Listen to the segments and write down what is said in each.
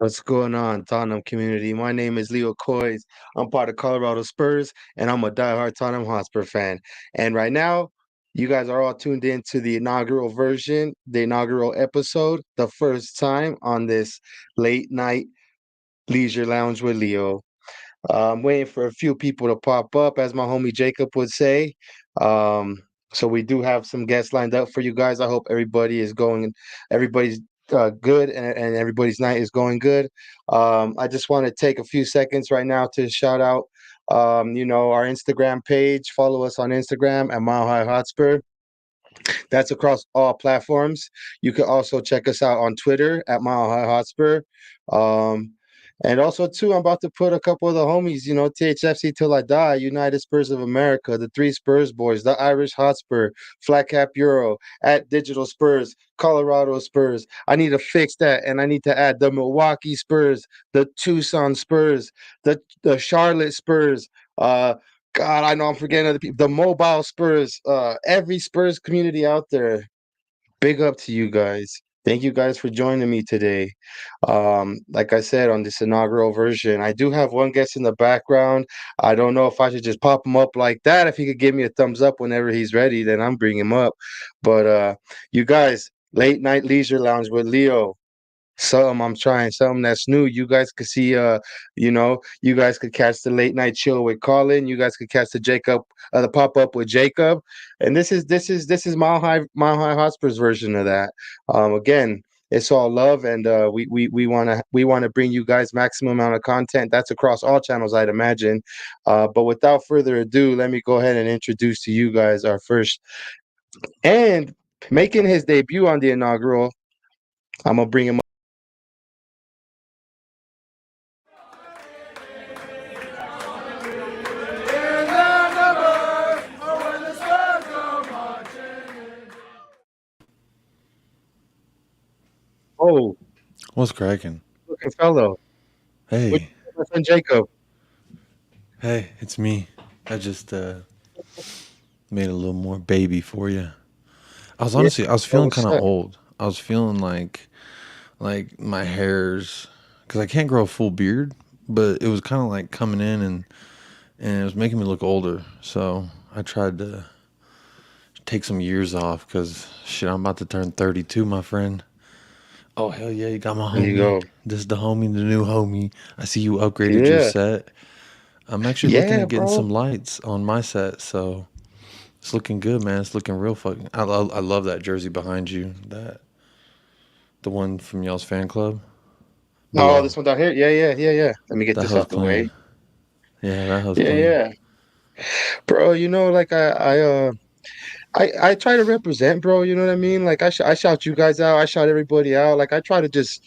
What's going on, Tottenham community? My name is Leo Coys. I'm part of Colorado Spurs, and I'm a diehard Tottenham Hotspur fan. And right now, you guys are all tuned in to the inaugural version, the inaugural episode, the first time on this late night leisure lounge with Leo. I'm waiting for a few people to pop up, as my homie Jacob would say. Um, so we do have some guests lined up for you guys. I hope everybody's good, and everybody's night is going good. I just want to take a few seconds right now to shout out, our Instagram page. Follow us on Instagram at Mile High Hotspur. That's across all platforms. You can also check us out on Twitter at Mile High Hotspur. Um, and also, too, I'm about to put a couple of the homies, THFC Till I Die, United Spurs of America, the Three Spurs Boys, the Irish Hotspur, Flat Cap Euro, at Digital Spurs, Colorado Spurs. I need to fix that, and I need to add the Milwaukee Spurs, the Tucson Spurs, the Charlotte Spurs, God, I know I'm forgetting other people. The mobile Spurs, every Spurs community out there. Big up to you guys. Thank you guys for joining me today. Like I said, on this inaugural version, I do have one guest in the background. I don't know if I should just pop him up like that. If he could give me a thumbs up whenever he's ready, then I'm bringing him up. But you guys, late night leisure lounge with Leo. Something I'm trying, something that's new. You guys could see, you guys could catch the late night chill with Colin. You guys could catch the pop up with Jacob, and this is Mile High Hotspur's version of that. Again, it's all love, and we wanna bring you guys maximum amount of content. That's across all channels, I'd imagine. But without further ado, let me go ahead and introduce to you guys our first and making his debut on the inaugural. I'm gonna bring him. Oh, What's cracking? looking fellow. Which Hey, my friend Jacob. hey, it's me. I just made a little more baby for you. Yeah, I was bro, feeling what's kind of up? old. I was feeling like my hairs, because I can't grow a full beard, but it was kind of like coming in and it was making me look older. So I tried to take some years off because shit, I'm about to turn 32, my friend. Oh hell yeah, you got my There you homie. go. This is the homie, the new homie. I see you upgraded your Yeah. set. I'm actually looking Yeah, at getting bro. some lights on my set, so it's looking good, man. It's looking real fucking. I love that jersey behind you. The one from y'all's fan club Oh, below. this one down here. Yeah, yeah, yeah, yeah. Let me get That this house out the clean. way. Yeah, that house Yeah, clean. yeah. Bro, like I try to represent, bro, you know what I mean? Like I shout you guys out, I shout everybody out. Like I try to just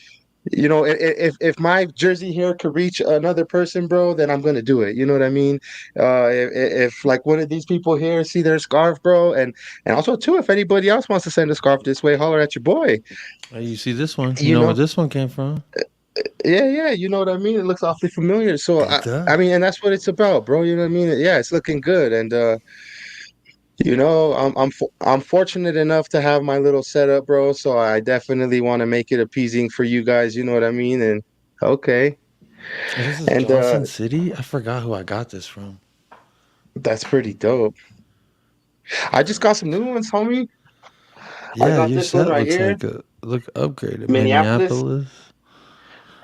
if my jersey here could reach another person, bro, then I'm gonna do it. You know what I mean? If like one of these people here see their scarf, bro, and also too, if anybody else wants to send a scarf this way, holler at your boy. Hey, you see this one? You You know where know? this one came from? Yeah, yeah, you know what I mean? It looks awfully familiar. So It I does. mean, and that's what it's about, bro. You know what I mean? Yeah, it's looking good, and I'm fortunate enough to have my little setup, bro. So I definitely want to make it appeasing for you guys. You know what I mean? And okay, Oh, this is and Johnson City. I forgot who I got this from. that's pretty dope. I just got some new ones, homie. I Yeah, got your this one set right looks here, like a look upgraded. Minneapolis, Minneapolis.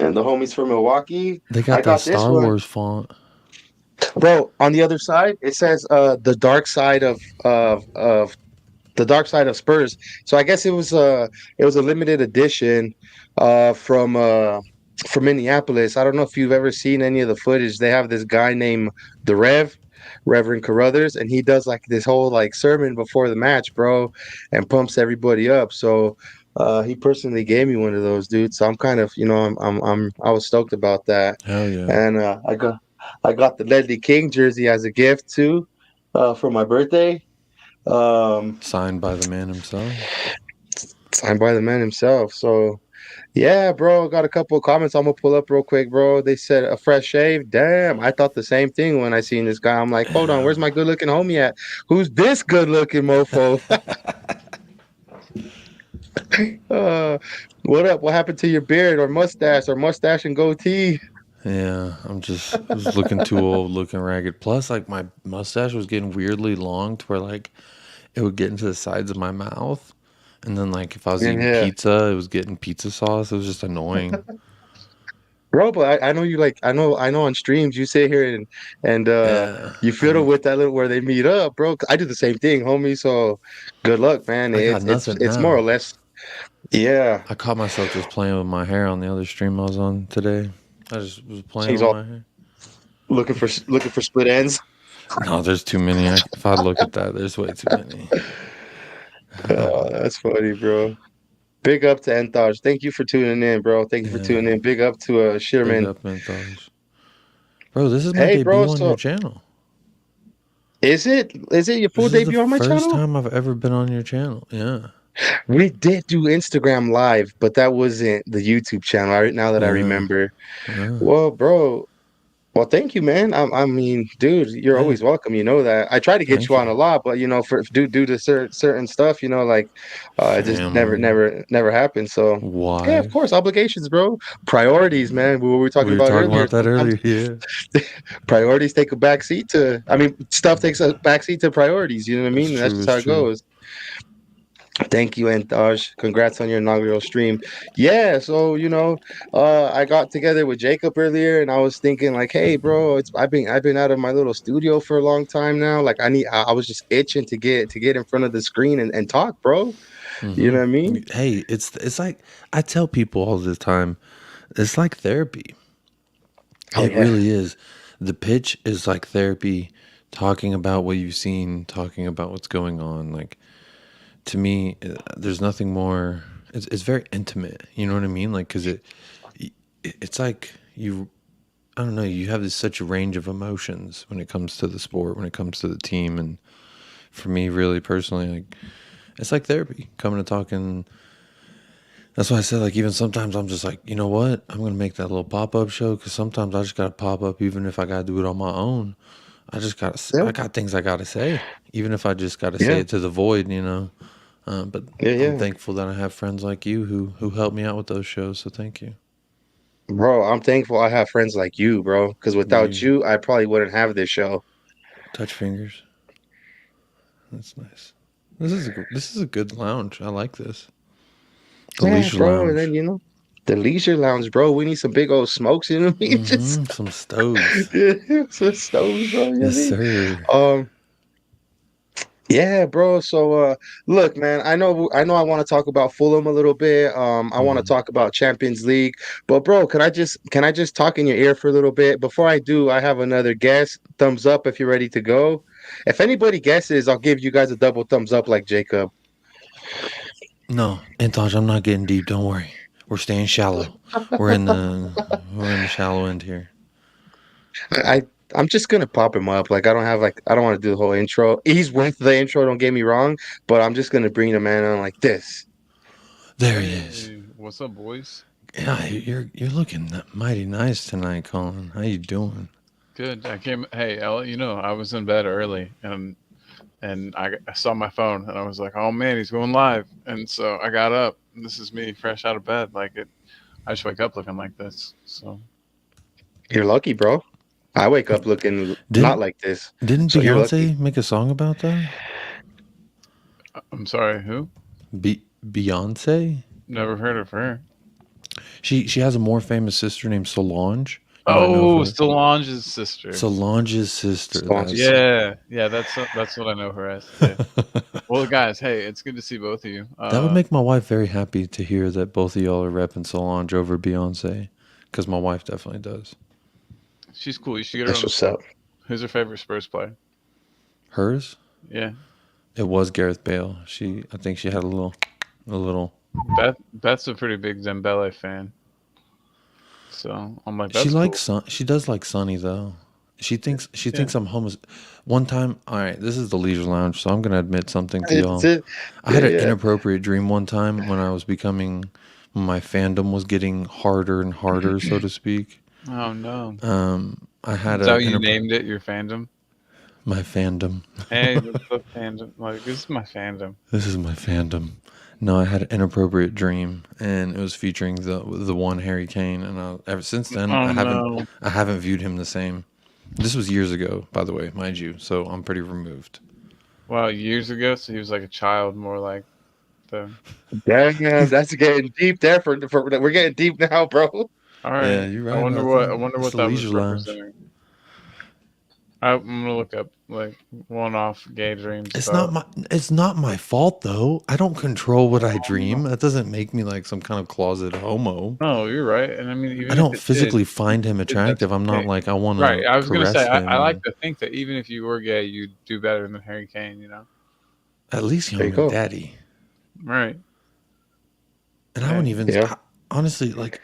and the homies from Milwaukee. They I got that got this Star one, Wars font. bro. On the other side, it says the dark side of the Dark Side of Spurs. So I guess it was a limited edition from Minneapolis. I don't know if you've ever seen any of the footage. They have this guy named the Reverend Carruthers, and he does like this whole like sermon before the match, bro, and pumps everybody up. So he personally gave me one of those, dude. So I'm kind of, I was stoked about that, Hell yeah. and I got the Ledley King jersey as a gift too, for my birthday. Um, Signed by the man himself. Signed by the man himself. So yeah, bro, got a couple of comments I'm gonna pull up real quick, bro. They said a fresh shave. Damn, I thought the same thing when I seen this guy. I'm like, hold on, where's Damn. my good looking homie at? Who's this good looking mofo? Uh, what up? What happened to your beard or mustache and goatee? Yeah, I was looking too old, looking ragged. Plus, like my mustache was getting weirdly long to where like it would get into the sides of my mouth, and then like if I was eating Yeah, pizza, it was getting pizza sauce. It was just annoying. bro. But I know you like. I know on streams you sit here and Yeah, you fiddle with that little where they meet up, bro. I do the same thing, homie. So good luck, man. I got It's nothing it's more or now. less. Yeah, I caught myself just playing with my hair on the other stream I was on today. I just was playing he's with all my hair. looking for split ends. No, there's too many. If I look at that, there's way too many. Oh, that's funny, bro. Big up to Entosh. Thank you for tuning in, bro. Thank you for Yeah, tuning in. Big up to big Sherman. up Menthos. Bro, this is my Hey, bro. debut on your So channel. is it your full This is the debut on my first channel? time I've ever been on your channel. Yeah. We did do Instagram live, but that wasn't the YouTube channel. Now that I Yeah. remember. Yeah. Well, bro. Well, thank you, man. I mean, dude, you're Hey, always welcome. You know that. I try to get you thank on you. a lot, but for due to certain stuff, like it just never, Family, never, never happened. So, yeah, of course, wife. obligations, bro. Priorities, man. What we were talking We were about talking earlier. about that Sometimes earlier. Yeah. priorities take a backseat to. I mean, stuff takes a backseat to priorities. You know what I It's mean? And that's true. just It's how it true. goes. Thank you, Antaj. Congrats on your inaugural stream. Yeah, so I got together with Jacob earlier, and I was thinking like, hey, bro, I've been out of my little studio for a long time now. Like, I was just itching to get in front of the screen and talk, bro. You Hmm. know what I mean? Hey, it's like I tell people all the time. It's like therapy. Oh It yeah, really is. The pitch is like therapy, talking about what you've seen, talking about what's going on. Like to me, there's nothing more. It's very intimate. You know what I mean? Like because it's like you. I don't know. You have this such a range of emotions when it comes to the sport, when it comes to the team, and for me, really personally, like it's like therapy. Coming to talking. That's why I said like even sometimes I'm just like you know what I'm gonna make that little pop up show because sometimes I just gotta pop up even if I gotta do it on my own. yeah, I got things I gotta say, even if I just gotta say yeah, it to the void, you know. But yeah, I'm yeah, thankful that I have friends like you who help me out with those shows. So thank you. bro. I'm thankful I have friends like you, bro. Because without You you, I probably wouldn't have this show. touch fingers. That's nice. This is a good lounge. I like this. The Yeah, leisure bro. And then lounge. the leisure lounge, bro. We need some big old smokes. You know what I mean? Just Mm-hmm. Some stoves. yeah, some stoves, bro. You know what I Yes, mean? sir. Yeah, bro. So look, man, I know I want to talk about Fulham a little bit. I want to Hmm. talk about Champions League. But bro, can I just talk in your ear for a little bit? Before I do, I have another guess. Thumbs up if you're ready to go. If anybody guesses, I'll give you guys a double thumbs up like Jacob. No, Antosh, I'm not getting deep. Don't worry. We're staying shallow. We're in the we're in the shallow end here. I I'm just gonna pop him up. Like I don't want to do the whole intro. He's worth the intro, don't get me wrong, but I'm just gonna bring the man on like this. There he is. Hey, what's up, boys? Yeah, you're looking mighty nice tonight, Colin. How you doing? Good. I came. Hey, I'll let you know. I was in bed early, and I saw my phone, and I was like, "Oh man, he's going live!" And so I got up. And this is me, fresh out of bed. Like it, I just wake up looking like this. So You're lucky, bro. I wake up looking not Didn't like this, didn't so you're lucky. Beyonce make a song about that? I'm sorry. Who? Beyonce? Never heard of her. She has a more famous sister named Solange. You might know of Oh, her. Solange's sister. Solange's sister. Sponsors. That's Yeah, yeah. That's what I know her as. Yeah. Well, guys, hey, it's good to see both of you. that would make my wife very happy to hear that both of y'all are repping Solange over Beyonce, because my wife definitely does. She's cool. You should get her That's on the what's show. up. Who's her favorite Spurs player? Hers? Yeah. It was Gareth Bale. I think she had a little. Beth's a pretty big Dembele fan, so I'm like, She that's likes cool. Son. She does like Sonny though. She Yeah. thinks I'm homeless. One time, all right, this is the leisure lounge, so I'm gonna admit something to It's y'all. it. I Yeah, had an yeah. inappropriate dream one time when my fandom was getting harder and harder, so to speak. Oh no. I had Is that a what you named it? Your fandom? my fandom. Hey, that's the fandom. Like this is my fandom. This is my fandom. No, I had an inappropriate dream, and it was featuring the one Harry Kane, and ever since then, Oh no! I haven't viewed him the same. This was years ago, by the way, mind you. So I'm pretty removed. Wow, years ago, so he was like a child, more like the. Damn, that's getting deep there. For we're getting deep now, bro. All Yeah, right. you're I right wonder about what that. It's the that was leisure lounge. representing. I'm gonna look up like one-off gay dreams It's not about. my it's not my fault though. I don't control what I dream. That doesn't make me like some kind of closet homo. No, you're right. And I mean, I even if don't it did, physically find him that's attractive. I'm not okay. like I want Right. to I was gonna say caress I him, like and to think that even if you were gay, you'd do better than Harry Kane. at least There young you and go. daddy. Right. And I wouldn't Hey. even Yeah. honestly like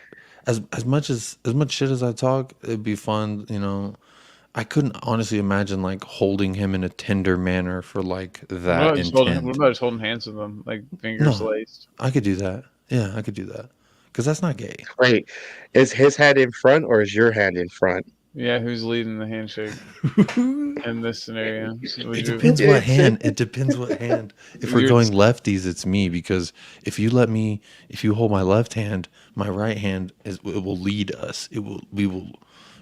as much shit as I talk, it'd be fun. I couldn't honestly imagine like holding him in a tender manner for like What that about just holding? What intent. about just holding hands with them, like fingers No, laced? I could do that. Yeah, I could do that because that's not gay. Wait, is his hand in front or is your hand in front? Yeah. Who's leading the handshake in this scenario? Would It you? depends what hand. It depends what hand. If we're You're going lefties, it's me because if you hold my left hand, my right hand it will lead us. We will.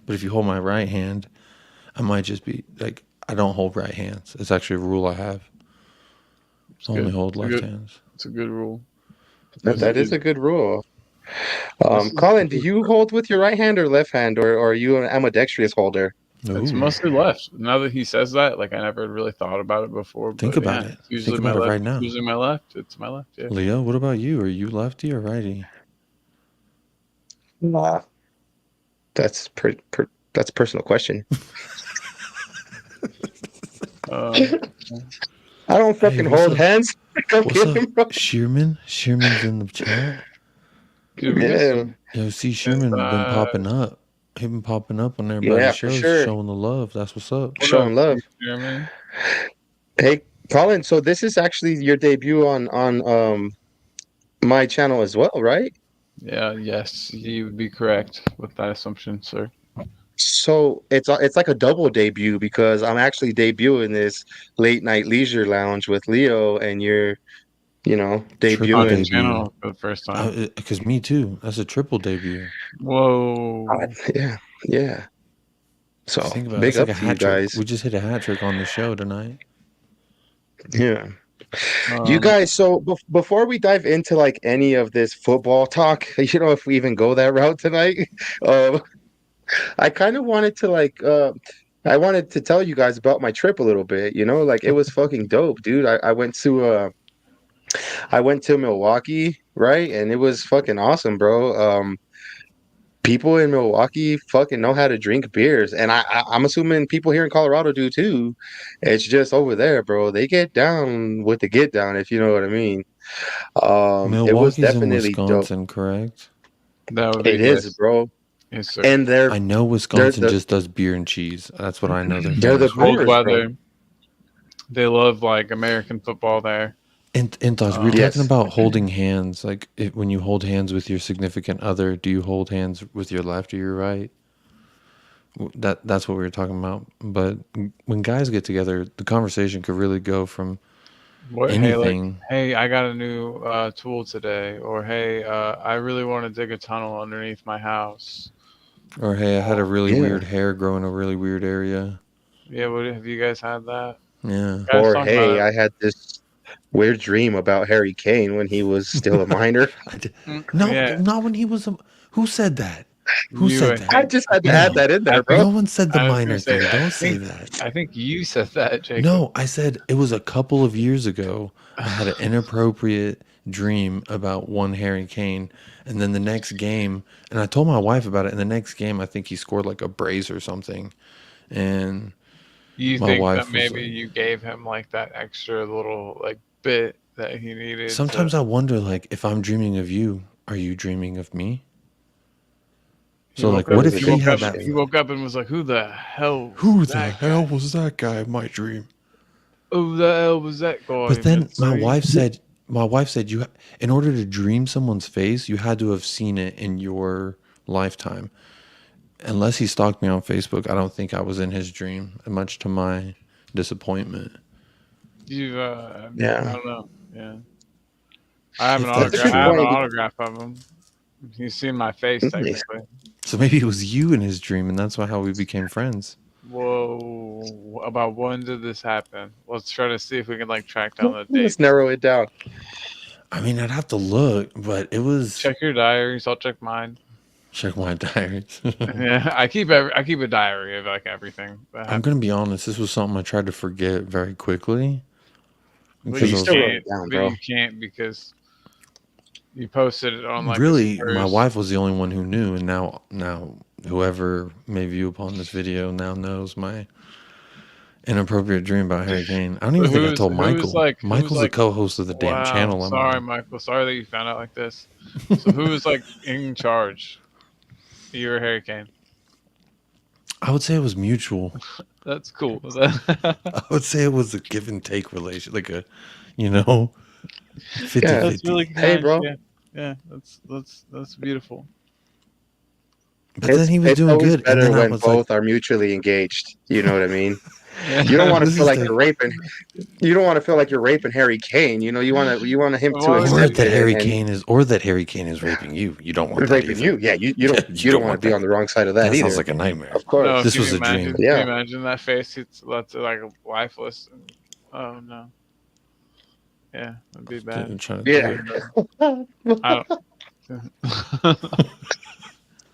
But if you hold my right hand, I might just be like I don't hold right hands. It's actually a rule I have. it's I only good. hold It's a left good. hands. It's a good rule. That This that is is a good rule. this is. Colin, do you hold with your right hand or left hand, or are you an ambidextrous holder? It's Ooh, mostly left. Now that he says that, like I never really thought about it before, think but about yeah, it. it's Think usually my about it left. right now, Usually my left. It's my left. Yeah. Leo. What about you? Are you lefty or righty? Nah. That's a personal question. Um, I don't Hey, fucking hold hands. Come What's get up, him, bro. Shearman? Shearman's in the chat. dude, we got Yeah, some. Yo, see, This, Sherman been popping up. He been popping up on everybody's yeah, for shows, sure. showing the love. That's what's up. what up, Showing love. Jeremy? Hey, Colin. So this is actually your debut on my channel as well, right? Yeah, yes, you would be correct with that assumption, sir. So it's like a double debut because I'm actually debuting this late night leisure lounge with Leo, and you're, Triple On his debuting. debut. channel for the first time. Because me too. That's a triple debut. Whoa. Yeah, yeah. Because So think about it, big that's like up a to you hat trick. guys. We just hit a hat trick on the show tonight. Yeah. You Um, guys, so before we dive into like any of this football talk, if we even go that route tonight, uh, I kind of wanted to I wanted to tell you guys about my trip a little bit, like it was fucking dope, dude. I went to Milwaukee, right? And it was fucking awesome, bro. People in Milwaukee fucking know how to drink beers, and I'm assuming people here in Colorado do too. It's just over there, bro. They get down with the get down, if you know what I mean. It was Milwaukee's in definitely dope. Wisconsin, correct? that would be It is, yes, bro. yes, sir. And they're I know they're Wisconsin the just does beer and cheese. That's what I know they're they're the famous Cold for. brewers, bro. weather. They love like American football there. And thoughts, we were Um, talking Yes. about holding hands. Like when you hold hands with your significant other, do you hold hands with your left or your right? That's what we were talking about. But when guys get together, the conversation could really go from what? Hey, like, anything, hey, I got a new tool today, or hey, I really want to dig a tunnel underneath my house. or hey, I had a really Yeah. weird hair grow in a really weird area. Yeah, what have you guys had that? Yeah. Guys, Or talk hey, about I had this weird dream about Harry Kane when he was still a minor. I did, it. no, Yeah, not when he was a. Who said that? Who you. said I that? I think. just had to add No, that in I there, think. bro. no one said the I was gonna minor say. thing. Don't say that. I think you said that, Jacob. No, I said it was a couple of years ago. I had an inappropriate dream about one Harry Kane, and then the next game, and I told my wife about it. And the next game, I think he scored like a brace or something, and You my think that wife was maybe like, you gave him like that extra little like bit that he needed to. "Sometimes I wonder, like, if I'm dreaming of you, are you dreaming of me?" He So, like, woke It up. what was if a He good he woke had up. that? He question. woke up and was like, "Who the hell Who was the that hell guy? was that guy in my dream? Who the hell was that guy, But then Mitzi?" my wife said, in order to dream someone's face, you had to have seen it in your lifetime. Unless he stalked me on Facebook, I don't think I was in his dream, much to my disappointment. You. I Yeah. don't know. Yeah. I have an If That's a that's autograph. good I have an true. point. autograph of him. He's seen my face Nice. technically. So maybe it was you in his dream, and that's why how we became friends. Whoa! About when did this happen? Let's try to see if we can like track down the Let's dates. narrow it down. I mean, I'd have to look, but it was Check your diaries. I'll check mine. check my diaries. Yeah, I keep a diary of like everything that I'm gonna happens. be honest. This was something I tried to forget very quickly But But because you I was still like, wrote it down, but bro. you can't because you posted it on like a really, my Spurs. wife was the only one who knew, and now whoever may view upon this video now knows my inappropriate dream about Harry Kane. I don't even But think I told Michael. who's Michael's the like co-host of the damn wow, channel I'm sorry on. Michael, sorry that you found out like this. So who was like in charge? You or Harry Kane? I would say it was mutual. That's cool. I would say it was a give and take relation, like a, you know, Yeah. That's really 50-50. Hey, kind. bro. Yeah. Yeah, that's beautiful. But then he was It's doing always good, and better then I when was like, both are mutually engaged. You know what I mean? You don't Yeah. want to "This feel is like the you're raping. You don't want to feel like you're raping Harry Kane. You want him to Why would or you accept that it Harry and Kane is raping you. You don't want that raping either. you. Yeah, Yeah, you you don't don't want to want be that. on the wrong side of that That sounds either. like a nightmare. Of no, course. This can was you a dream. imagine? Can you Yeah. imagine that face? It's that's like lifeless. Oh no. Yeah, that'd be bad. Trying to do Yeah. it. I don't.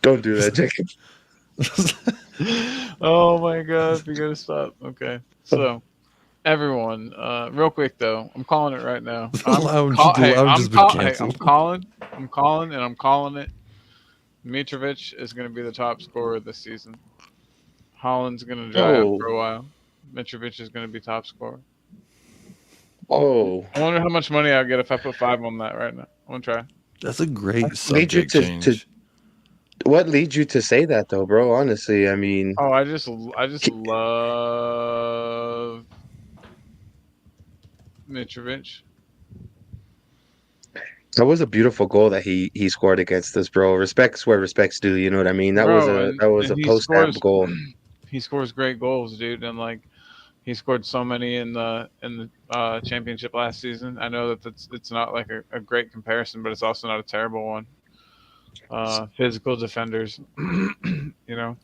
Don't do that, Jacob. Oh my god, we gotta stop. Okay. So everyone, real quick though, I'm calling it right now. The lounge has been Hey, canceled. and I'm calling it. Mitrovic is gonna be the top scorer this season. Holland's gonna dry up Oh, for a while. Mitrovic is gonna be top scorer. oh. I wonder how much money I'll get if I put 5 on that right now. I'm gonna try. That's a great Lead you subject to change. what leads you to say that though, bro? Honestly, I mean, Oh, I just love Mitrovic. that was a beautiful goal that he scored against us, bro. Respects where respects due. You know what I mean? Bro, That was and a post stamp goal. he scores great goals, dude, and like he scored so many in the championship last season. I know that it's not like a great comparison, but it's also not a terrible one. Physical defenders, you know.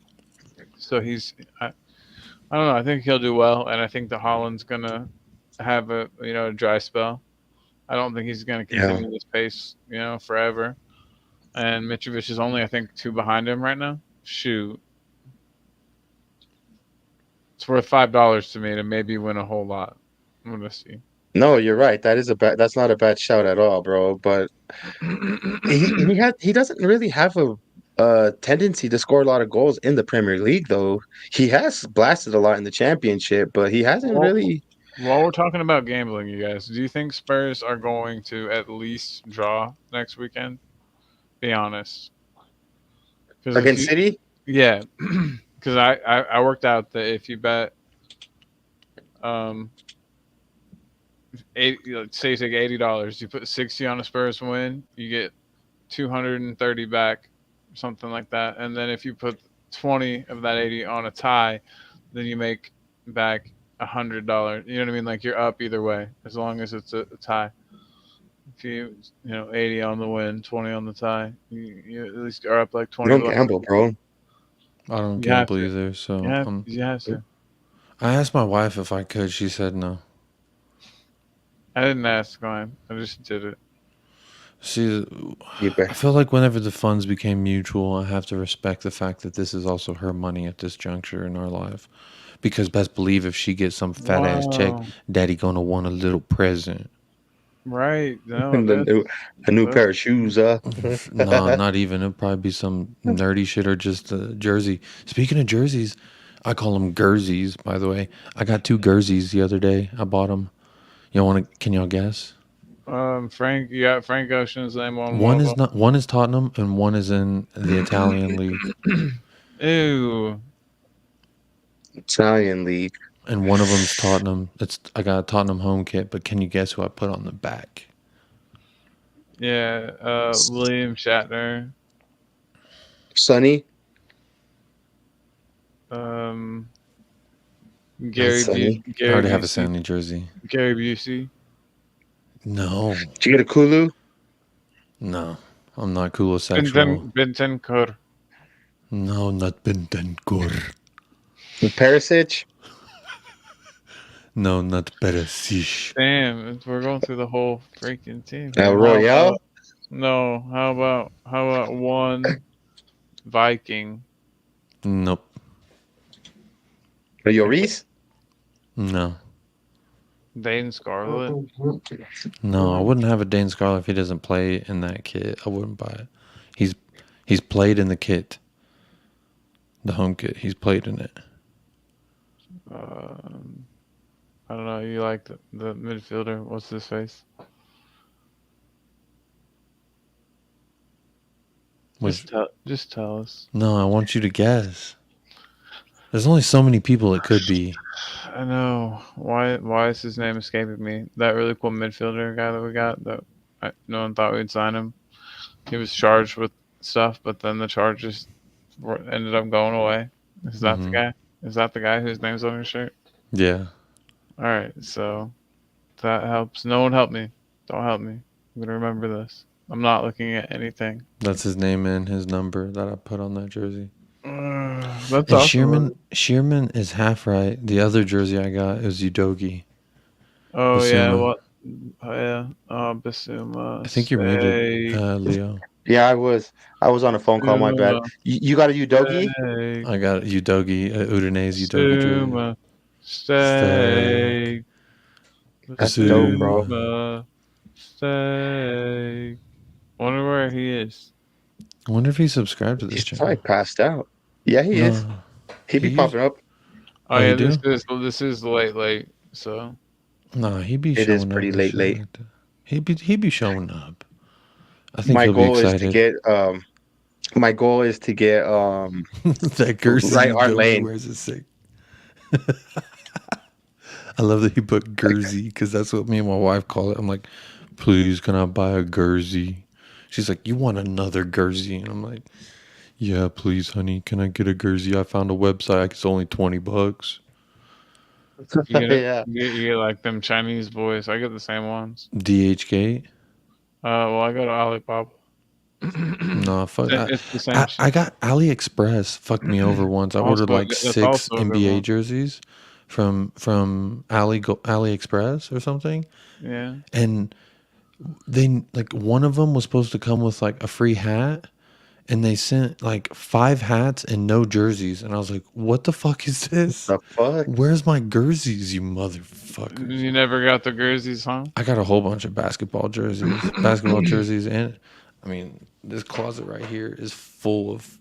So I don't know. I think he'll do well, and I think the Holland's gonna have a dry spell. I don't think he's gonna Yeah. continue this pace forever. And Mitrovic is only I think 2 behind him right now. Shoot, it's worth $5 to me to maybe win a whole lot. I'm gonna see. No, you're right. That's not a bad shout at all, bro. But he doesn't really have a tendency to score a lot of goals in the Premier League, though. He has blasted a lot in the Championship, but he hasn't Well, really. while we're talking about gambling, you guys, do you think Spurs are going to at least draw next weekend? Be honest, because if Against you, City? yeah, because I worked out that if you bet um say you take $80, you put 60 on a Spurs win, you get 230 back, something like that. And then if you put 20 of that 80 on a tie, then you make back $100. You know what I mean? Like you're up either way as long as it's a tie. If you 80 on the win, 20 on the tie, you at least are up like You 20 don't bucks. gamble, bro. I don't You have gamble to. either. So You have to. I asked my wife if I could. She said no. I didn't ask Glenn. I just did it. See, You I feel like whenever the funds became mutual, I have to respect the fact that this is also her money at this juncture in our life. Because best believe if she gets some fat ass check, Wow. daddy gonna want a little present. Right. No, And then a new pair of shoes, No, not even. It'll probably be some nerdy shit or just a jersey. Speaking of jerseys, I call them Gerzies, by the way. I got 2 Gerzies the other day. I bought them. Y'all want to? Can y'all guess? You got Frank Ocean's name on One one is of not. One is Tottenham, and one is in the Italian league. them. Ew. Italian league. And one of them's Tottenham. I got a Tottenham home kit, but can you guess who I put on the back? Yeah. William Shatner. Sonny. Um. That's Sonny. I already have a Sandy jersey. Gary Busey. No, Did you get a Kulu? No, I'm not coolosexual. Bintenkor. No, not Bentancur. Perisic. No, not Perisic. Damn, we're going through the whole freaking team El here. Royale. No? How about one Viking? Nope. Lloris. No. Dane Scarlet. No, I wouldn't have a Dane Scarlet if he doesn't play in that kit. I wouldn't buy it. He's played in the kit. The home kit. He's played in it. I don't know. You like the midfielder? What's his face? Which, Just tell us. no, I want you to guess. There's only so many people it could be. I know. Why is his name escaping me? That really cool midfielder guy that we got that no one thought we'd sign him. He was charged with stuff, but then the charges ended up going away. Is that the guy? Is that the guy whose name's on your shirt? Yeah. All right, so that helps. No one help me. Don't help me. I'm gonna remember this. I'm not looking at anything. That's his name and his number that I put on that jersey. That's And awesome. Shearman is half right. The other jersey I got is Udogi. Oh yeah, Basuma. what? Oh yeah, Basuma. I think you're muted, Leo. Yeah, I was. I was on a phone call. My bad. You got a Udogi? I got Udogi, Udinese Udogi jersey. Steak. That's dope, bro. Basuma. Steak. Wonder where he is. I wonder if he subscribed to this He's channel. probably passed out. Yeah, he is. No. He be He popping up. Oh you yeah, do? this is late. So No, he be It is showing up pretty and late, shit late. like that. He be showing up. I think My he'll be goal is to excited. get my goal is to get That Gersey right Art Udogi Lane. wears is sick. I love that he put Gersey because that's what me and my wife call it. I'm like, please, can I buy a Gersey? She's like, you want another Gersey? And I'm like, yeah, please, honey. Can I get a Gersey? I found a website. It's only $20. Yeah. you get like them Chinese boys. I get the same ones. DH Gate? Well, I go to Alibaba. No, fuck. It's the same shit. I got AliExpress fucked me over once. I ordered like That's 6 also a good NBA one. jerseys from AliExpress or something, Yeah. and they like one of them was supposed to come with like a free hat, and they sent like 5 hats and no jerseys, and I was like, what the fuck is this? The fuck? Where's my jerseys, you motherfuckers? You never got the jerseys, huh? I got a whole bunch of basketball jerseys, and I mean, this closet right here is full of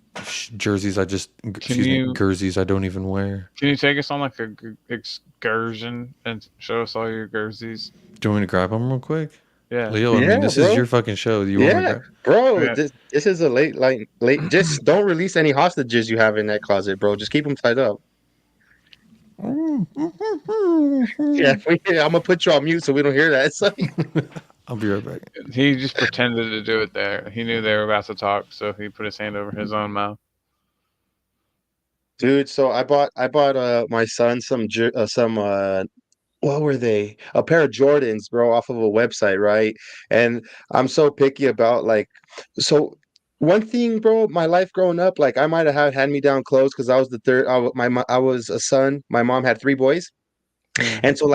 jerseys. Jerseys I don't even wear. Can you take us on like a excursion and show us all your jerseys? Do you want me to grab them real quick? Yeah. Leo, I Yeah, mean, this bro. is your fucking show. Do you want me to Yeah, grab? bro. Yeah. This is a late. Just don't release any hostages you have in that closet, bro. Just keep them tied up. Yeah, I'm gonna put you on mute so we don't hear that. It's like, I'll be right back. He just pretended to do it there. He knew they were about to talk, so he put his hand over his own mouth. dude. So I bought my son some what were they? A pair of Jordans, bro, off of a website, right? And I'm so picky about so one thing, bro, my life growing up, like I might have had hand-me-down clothes because I was the third. I was a son. My mom had 3 boys, and so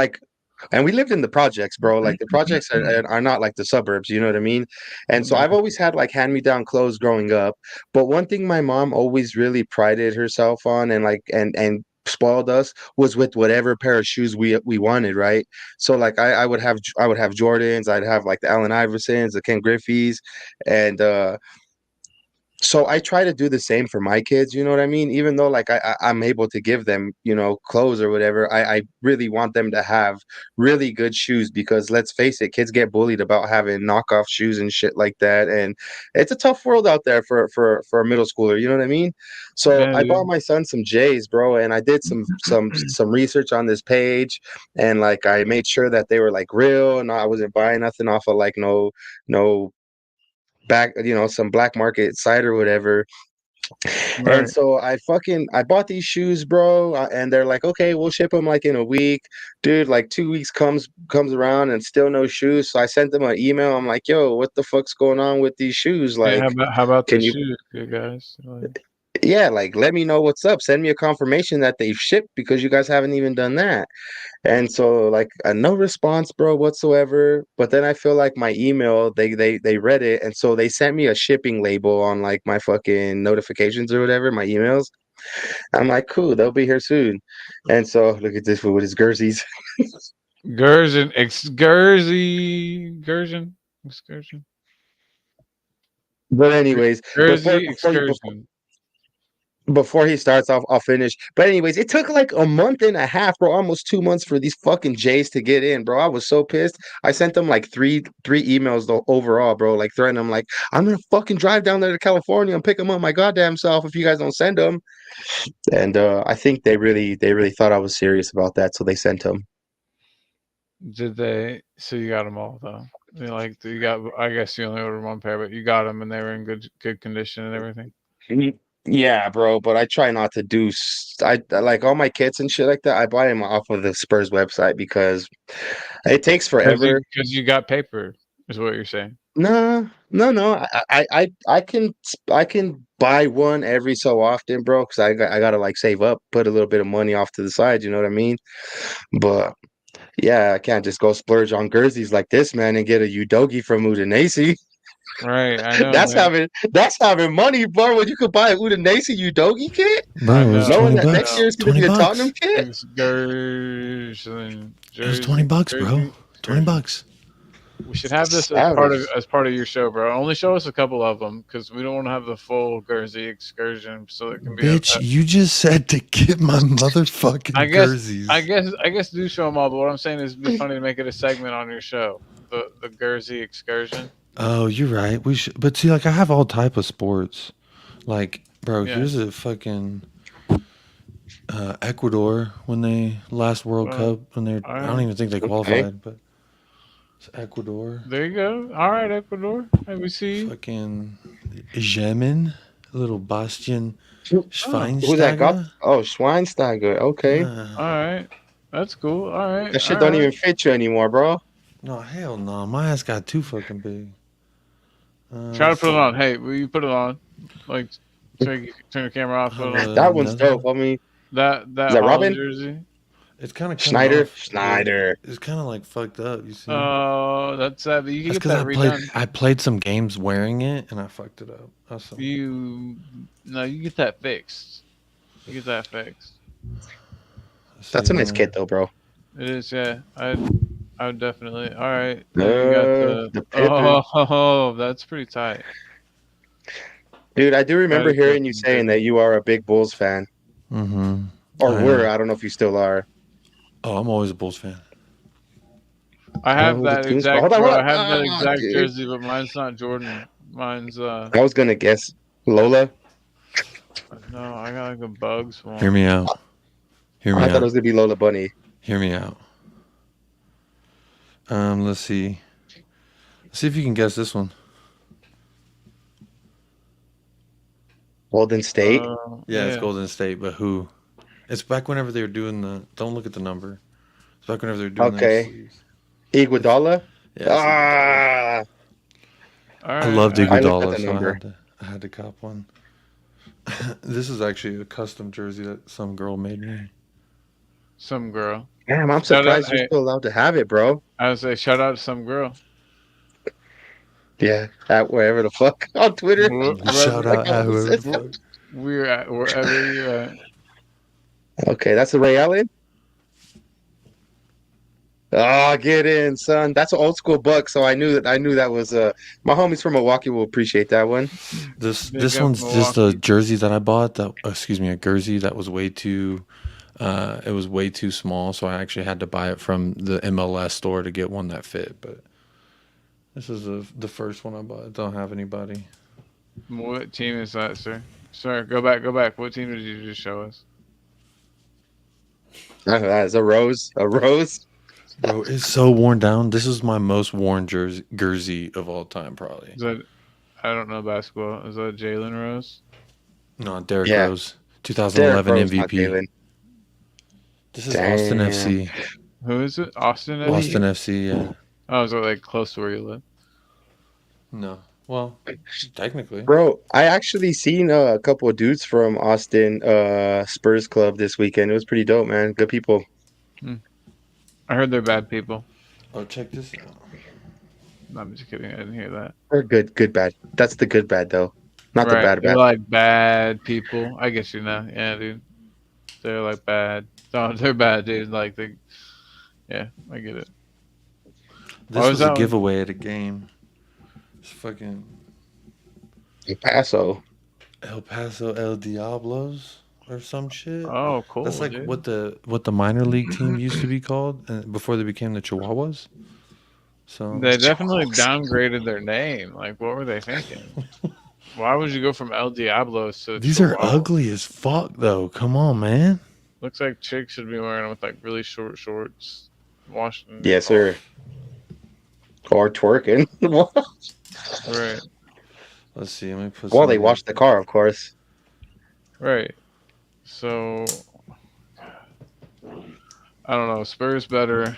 and we lived in the projects, bro. Like the projects are not like the suburbs, you know what I mean? And so I've always had like hand-me-down clothes growing up. But one thing my mom always really prided herself on and and spoiled us was with whatever pair of shoes we wanted, right? So like I would have Jordans, I'd have like the Allen Iversons, the Ken Griffey's, and so I try to do the same for my kids, you know what I mean? Even though like I'm able to give them, clothes or whatever, I really want them to have really good shoes because let's face it, kids get bullied about having knockoff shoes and shit like that. And it's a tough world out there for a middle schooler, you know what I mean? So Yeah, I bought dude. my son some J's, bro, and I did some research on this page and like I made sure that they were like real and I wasn't buying nothing off of like no some black market site or whatever. And Right. so I bought these shoes, bro, and they're like, okay, we'll ship them like in a week, dude. Like 2 weeks comes around and still no shoes. So I sent them an email. I'm like, yo, what the fuck's going on with these shoes? Hey, Like, how about the can you, shoes, you guys? Like, yeah, like let me know what's up. Send me a confirmation that they've shipped because you guys haven't even done that. And so like no response, bro, whatsoever. But then I feel like my email, they read it, and so they sent me a shipping label on like my fucking notifications or whatever, my emails. I'm like, cool, they'll be here soon. And so look at this fool with his jerseys. excursion, But anyways, Jersey excursion. before he starts off, I'll finish. But anyways, it took like a month and a half, bro, almost 2 months for these fucking Jays to get in, bro. I was so pissed. I sent them like three emails though overall, bro, like threatening them, like I'm gonna fucking drive down there to California and pick them up my goddamn self if you guys don't send them. And I think they really thought I was serious about that, so they sent them. Did they? So you got them all though. Like you got. I guess you only ordered one pair, but you got them and they were in good condition and everything. Yeah, bro, but I try not to do. I like all my kits and shit like that. I buy them off of the Spurs website because it takes forever. Because you got paper, is what you're saying. No, no, no. I can buy one every so often, bro, because I gotta like save up, put a little bit of money off to the side. You know what I mean? But yeah, I can't just go splurge on jerseys like this, man, and get a Udogi from Udinese. Right, I know, That's man. having money, bro. When you could buy an Udinese Udogi kit, I Bro, it was know, knowing 20 that I next bucks. year know. is gonna 20 be a Tottenham bucks. kit. Excursion, It was 20 Jersey, bucks, bro. Jersey, 20 excursion. bucks. We should have this Savage. as part of your show, bro. Only show us a couple of them because we don't want to have the full Jersey excursion, so it can be a. Bitch, you just said to get my I motherfucking guess, I jerseys. guess, I guess do show them all. But what I'm saying is, it'd be funny to make it a segment on your show, the Jersey excursion. Oh, you're right. We should, but see, like, I have all type of sports. Like, bro, Yeah. here's a fucking Ecuador when they last World Well, Cup when they. all I don't right. even think they Okay. qualified, but it's Ecuador. There you go. All right, Ecuador. Hey, we see you. Fucking Jemen, little Bastian Oh, Who's that? Got Schweinsteiger. oh Schweinsteiger. Okay, Yeah. all right. That's cool. All right. that All shit don't right. even fit you anymore, bro. No, hell no. My ass got too fucking big. Try to Let's put it see. on. Hey, will you put it on? Like, turn the camera off. I Put have it on. That one's another dope. one. I mean, is That that Holland Robin jersey. It's kind of coming Schneider? off. Yeah, Schneider. it's kind of like fucked up. You see? Oh, that's sad. But you can That's get because that redone. I played some games wearing it and I fucked it up. That's all. You no, you get that fixed. You get that fixed. Let's That's see a nice here. kit though, bro. It is, yeah. I would definitely. All right. Then you got the. The Pippen. Oh, that's pretty tight. Dude, I do That remember is hearing you definitely saying good. that you are a big Bulls fan, Mm-hmm. or I were. am. I don't know if you still are. Oh, I'm always a Bulls fan. I have Oh, the that Toon Squad. exact Hold on, bro. hold on. I have that Ah, exact dude. jersey, but mine's not Jordan. Mine's I was gonna guess Lola. no. I got like a Bugs Hear one. me out. Hear I me thought it out. was gonna be Lola Bunny. Hear me out. Let's see. Let's see if you can guess this one. Golden State. Yeah, it's Yeah. Golden State, but who? It's back whenever they were doing the. Don't look at the number. It's back whenever they were doing them Okay. sleeves. It's Iguodala. yeah, it's Iguodala. Ah, All I right. loved All I right. looked at Iguodala, the so number. I had to cop one. This is actually a custom jersey that some girl made me. Some girl. Damn, I'm Shout out. surprised you're Hey, still allowed to have it, bro. I would say shout out to some girl. Yeah, at wherever the fuck on Twitter. Shout Like Wherever out how at it whoever the says. fuck. we're at, wherever you're at. Okay, that's the Ray Allen. Oh, get in, son. That's an old school buck, so I knew that was my homies from Milwaukee will appreciate that one. Big This up one's just a Milwaukee. jersey that I bought. That excuse me, a jersey that was way too. It was way too small, so I actually had to buy it from the MLS store to get one that fit. But this is the first one I bought. I don't have anybody. What team is that, sir? Sir, go back, go back. What team did you just show us? That's a rose, a rose. Bro, it's so worn down. This is my most worn jersey of all time, probably. Is that I don't know basketball. Is that Jalen Rose? No, Derrick Yeah, Rose, Derrick 2011 Rose, not MVP. Jalen. This is Austin Damn. FC. Who is it? Austin Well, FC? Austin FC, yeah. Oh, is it like close to where you live? No. Well, technically. bro, I actually seen a couple of dudes from Austin Spurs Club this weekend. It was pretty dope, man. Good people. Hmm. I heard they're bad people. Oh, check this out. No, I'm just kidding. I didn't hear that. Or good bad. That's the good bad though, not the Right. bad They're bad. like bad people. I guess you know. Yeah, dude. They're like bad. No, they're bad, dude. Like they. Yeah, I get it. This Why was was a that one? giveaway at a game. It's fucking El Paso. El Paso El Diablos or some shit. Oh, cool, That's like dude. what the minor league team used to be called before they became the Chihuahuas. So They definitely downgraded their name. Like, what were they thinking? Why would you go from El Diablos to these are Chihuahua? ugly as fuck though. Come on, man. Looks like chicks should be wearing them with like really short shorts. Washing. Yes, sir. Or twerking. Right, Let's see. Let me put While some they of wash these. the car, of course. right. So I don't know. Spurs better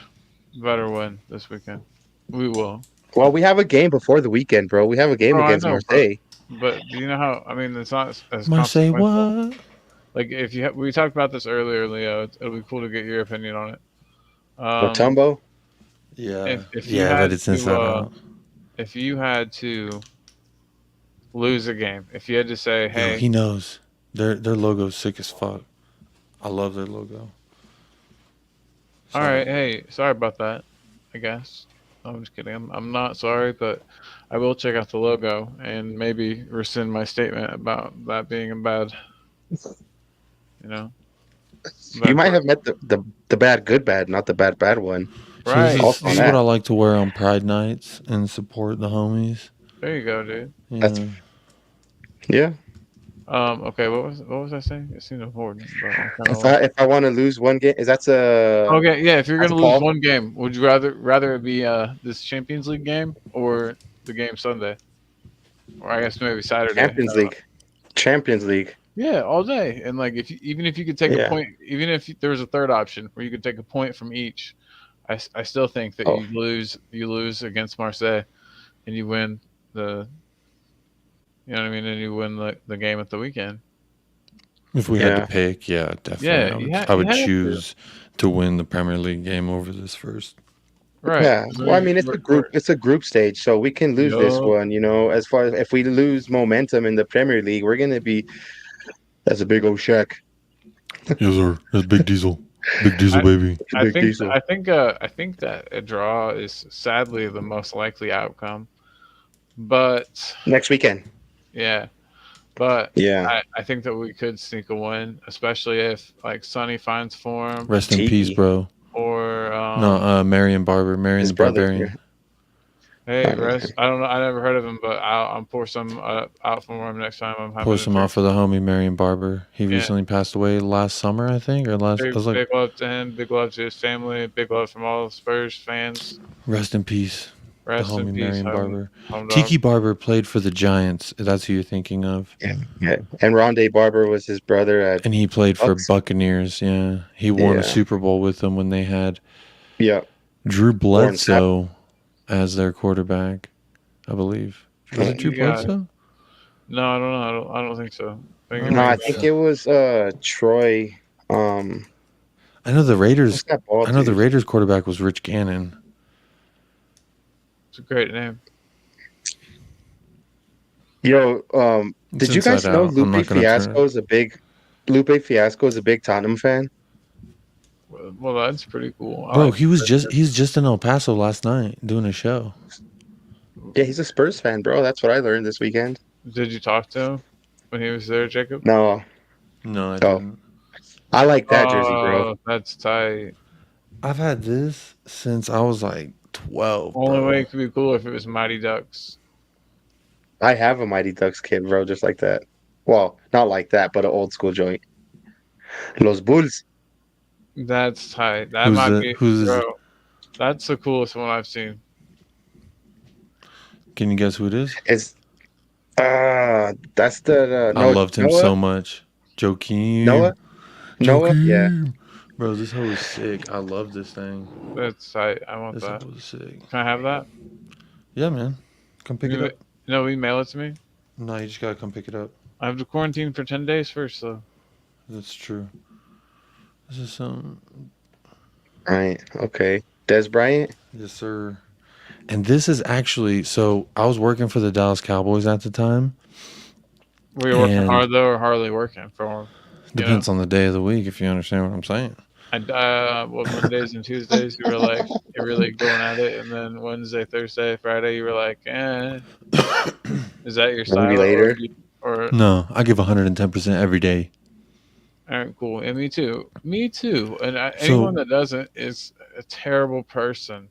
win this weekend. We will. Well, we have a game before the weekend, bro. We have a game Oh, I against know, Marseille. but do you know how? I mean, it's not as Marseille consequential. what? Like if you we talked about this earlier, Leo. It'll be cool to get your opinion on it. Um, Mutombo. Yeah. if you Yeah, but had it's to inside out. if you had to lose a game, if you had to say, Yo, hey, he knows. Their logo's sick as fuck. I love their logo. all So, right, hey, sorry about that. I guess I'm just kidding. I'm not sorry, but I will check out the logo and maybe rescind my statement about that being a bad, you know, You bad might choice. have met the bad good bad, not the bad bad one. so this Right. is Also on this is See, what that. I like to wear on Pride nights and support the homies. there you go, dude. That's Yeah. yeah. Okay. What was I saying? It seemed important, but I'm kind of If lost. I want to lose one game, is Okay, yeah. If you're that's gonna a lose call. one game, would you rather it be this Champions League game or the game Sunday, or I guess maybe Saturday? I Champions don't know. League. Champions League. Yeah, all day. And like even if you could take a Yeah. point, even if there was a third option where you could take a point from each, I still think that Oh, you lose against Marseille and you win the you know what I mean, and you win the game at the weekend. If we had to yeah. pick, yeah, definitely. Yeah, I you would have to. choose to win the Premier League game over this first. Right. Yeah. Well, I mean, it's a group stage, so we can lose this Yup. one. As far as if we lose momentum in the Premier League, we're gonna be that's a big old shack, Yes, sir. That's Big Diesel. Big Diesel, I baby. I big think diesel. I think that a draw is sadly the most likely outcome. But Next weekend. yeah, but Yeah. I think that we could sneak a win, especially if like Sonny finds form Rest in peace, Tiki, bro. or No, Marion Barber, Marion his the brother. Barbarian. hey, Oh, man. rest. I don't know. I never heard of him, but I'll pour some out for him next time I'm Pour having a some drink. off for the homie Marion Barber. He Yeah, recently passed away last summer, I think, or last. It big was like big love to him. Big love to his family. Big love from all Spurs fans. rest in peace, the Rest in homie peace, Marion Barber. home dog. Tiki Barber played for the Giants. That's who you're thinking of. Yeah. Yeah. And Rondé Barber was his brother at And he played for Bucks. Buccaneers. Yeah, he won a Yeah. Super Bowl with them when they had Yeah. Drew Warren Sapp. Bledsoe as their quarterback, I believe. Was it Drew You got it. Bledsoe? No, I don't know. I don't think so. I think Oh, you're No, I thinking think about it was Troy. I know the Raiders. What's that ball I know the dude? Raiders quarterback was Rich Gannon. it's a great name. Yo, It's did you inside guys know out. I'm not gonna turn. Lupe Fiasco is a big Tottenham fan? Well, that's pretty cool. I Bro, like he's just in El Paso last night doing a show. Yeah, he's a Spurs fan, bro. That's what I learned this weekend. Did you talk to him when he was there, Jacob? No, No, I oh, didn't. I like that jersey, bro. Oh, that's tight. I've had this since I was like 12, Only way bro. it could be cool if it was Mighty Ducks. I have a Mighty Ducks kit, bro, just like that. Well, not like that, but an old school joint. Los Bulls. That's tight. That might be, Who's bro. That's the coolest one I've seen. Can you guess who it is? It's That's the I no loved him Noah, so much. Noah, Joakim. Noah. Yeah. Joakim. Bro, this hoe is sick. I love this thing. That's I want This that. hoe is sick. Can I have that? Yeah, man. Come pick it up. No, we mail it to me. No, you just gotta come pick it up. I have to quarantine for 10 days first, though. That's true. This is some. Right. Okay. Des Bryant. Yes, sir. And this is actually. So I was working for the Dallas Cowboys at the time. Were you working And hard though, or hardly working for 'em? You know, depends on the day of the week, if you understand what I'm saying. what Mondays and Tuesdays you were like you're really going at it, and then Wednesday, Thursday, Friday you were like, is that your Maybe style, later. or No, I give 110% every day. all right, cool, and me too, and anyone So that doesn't is a terrible person.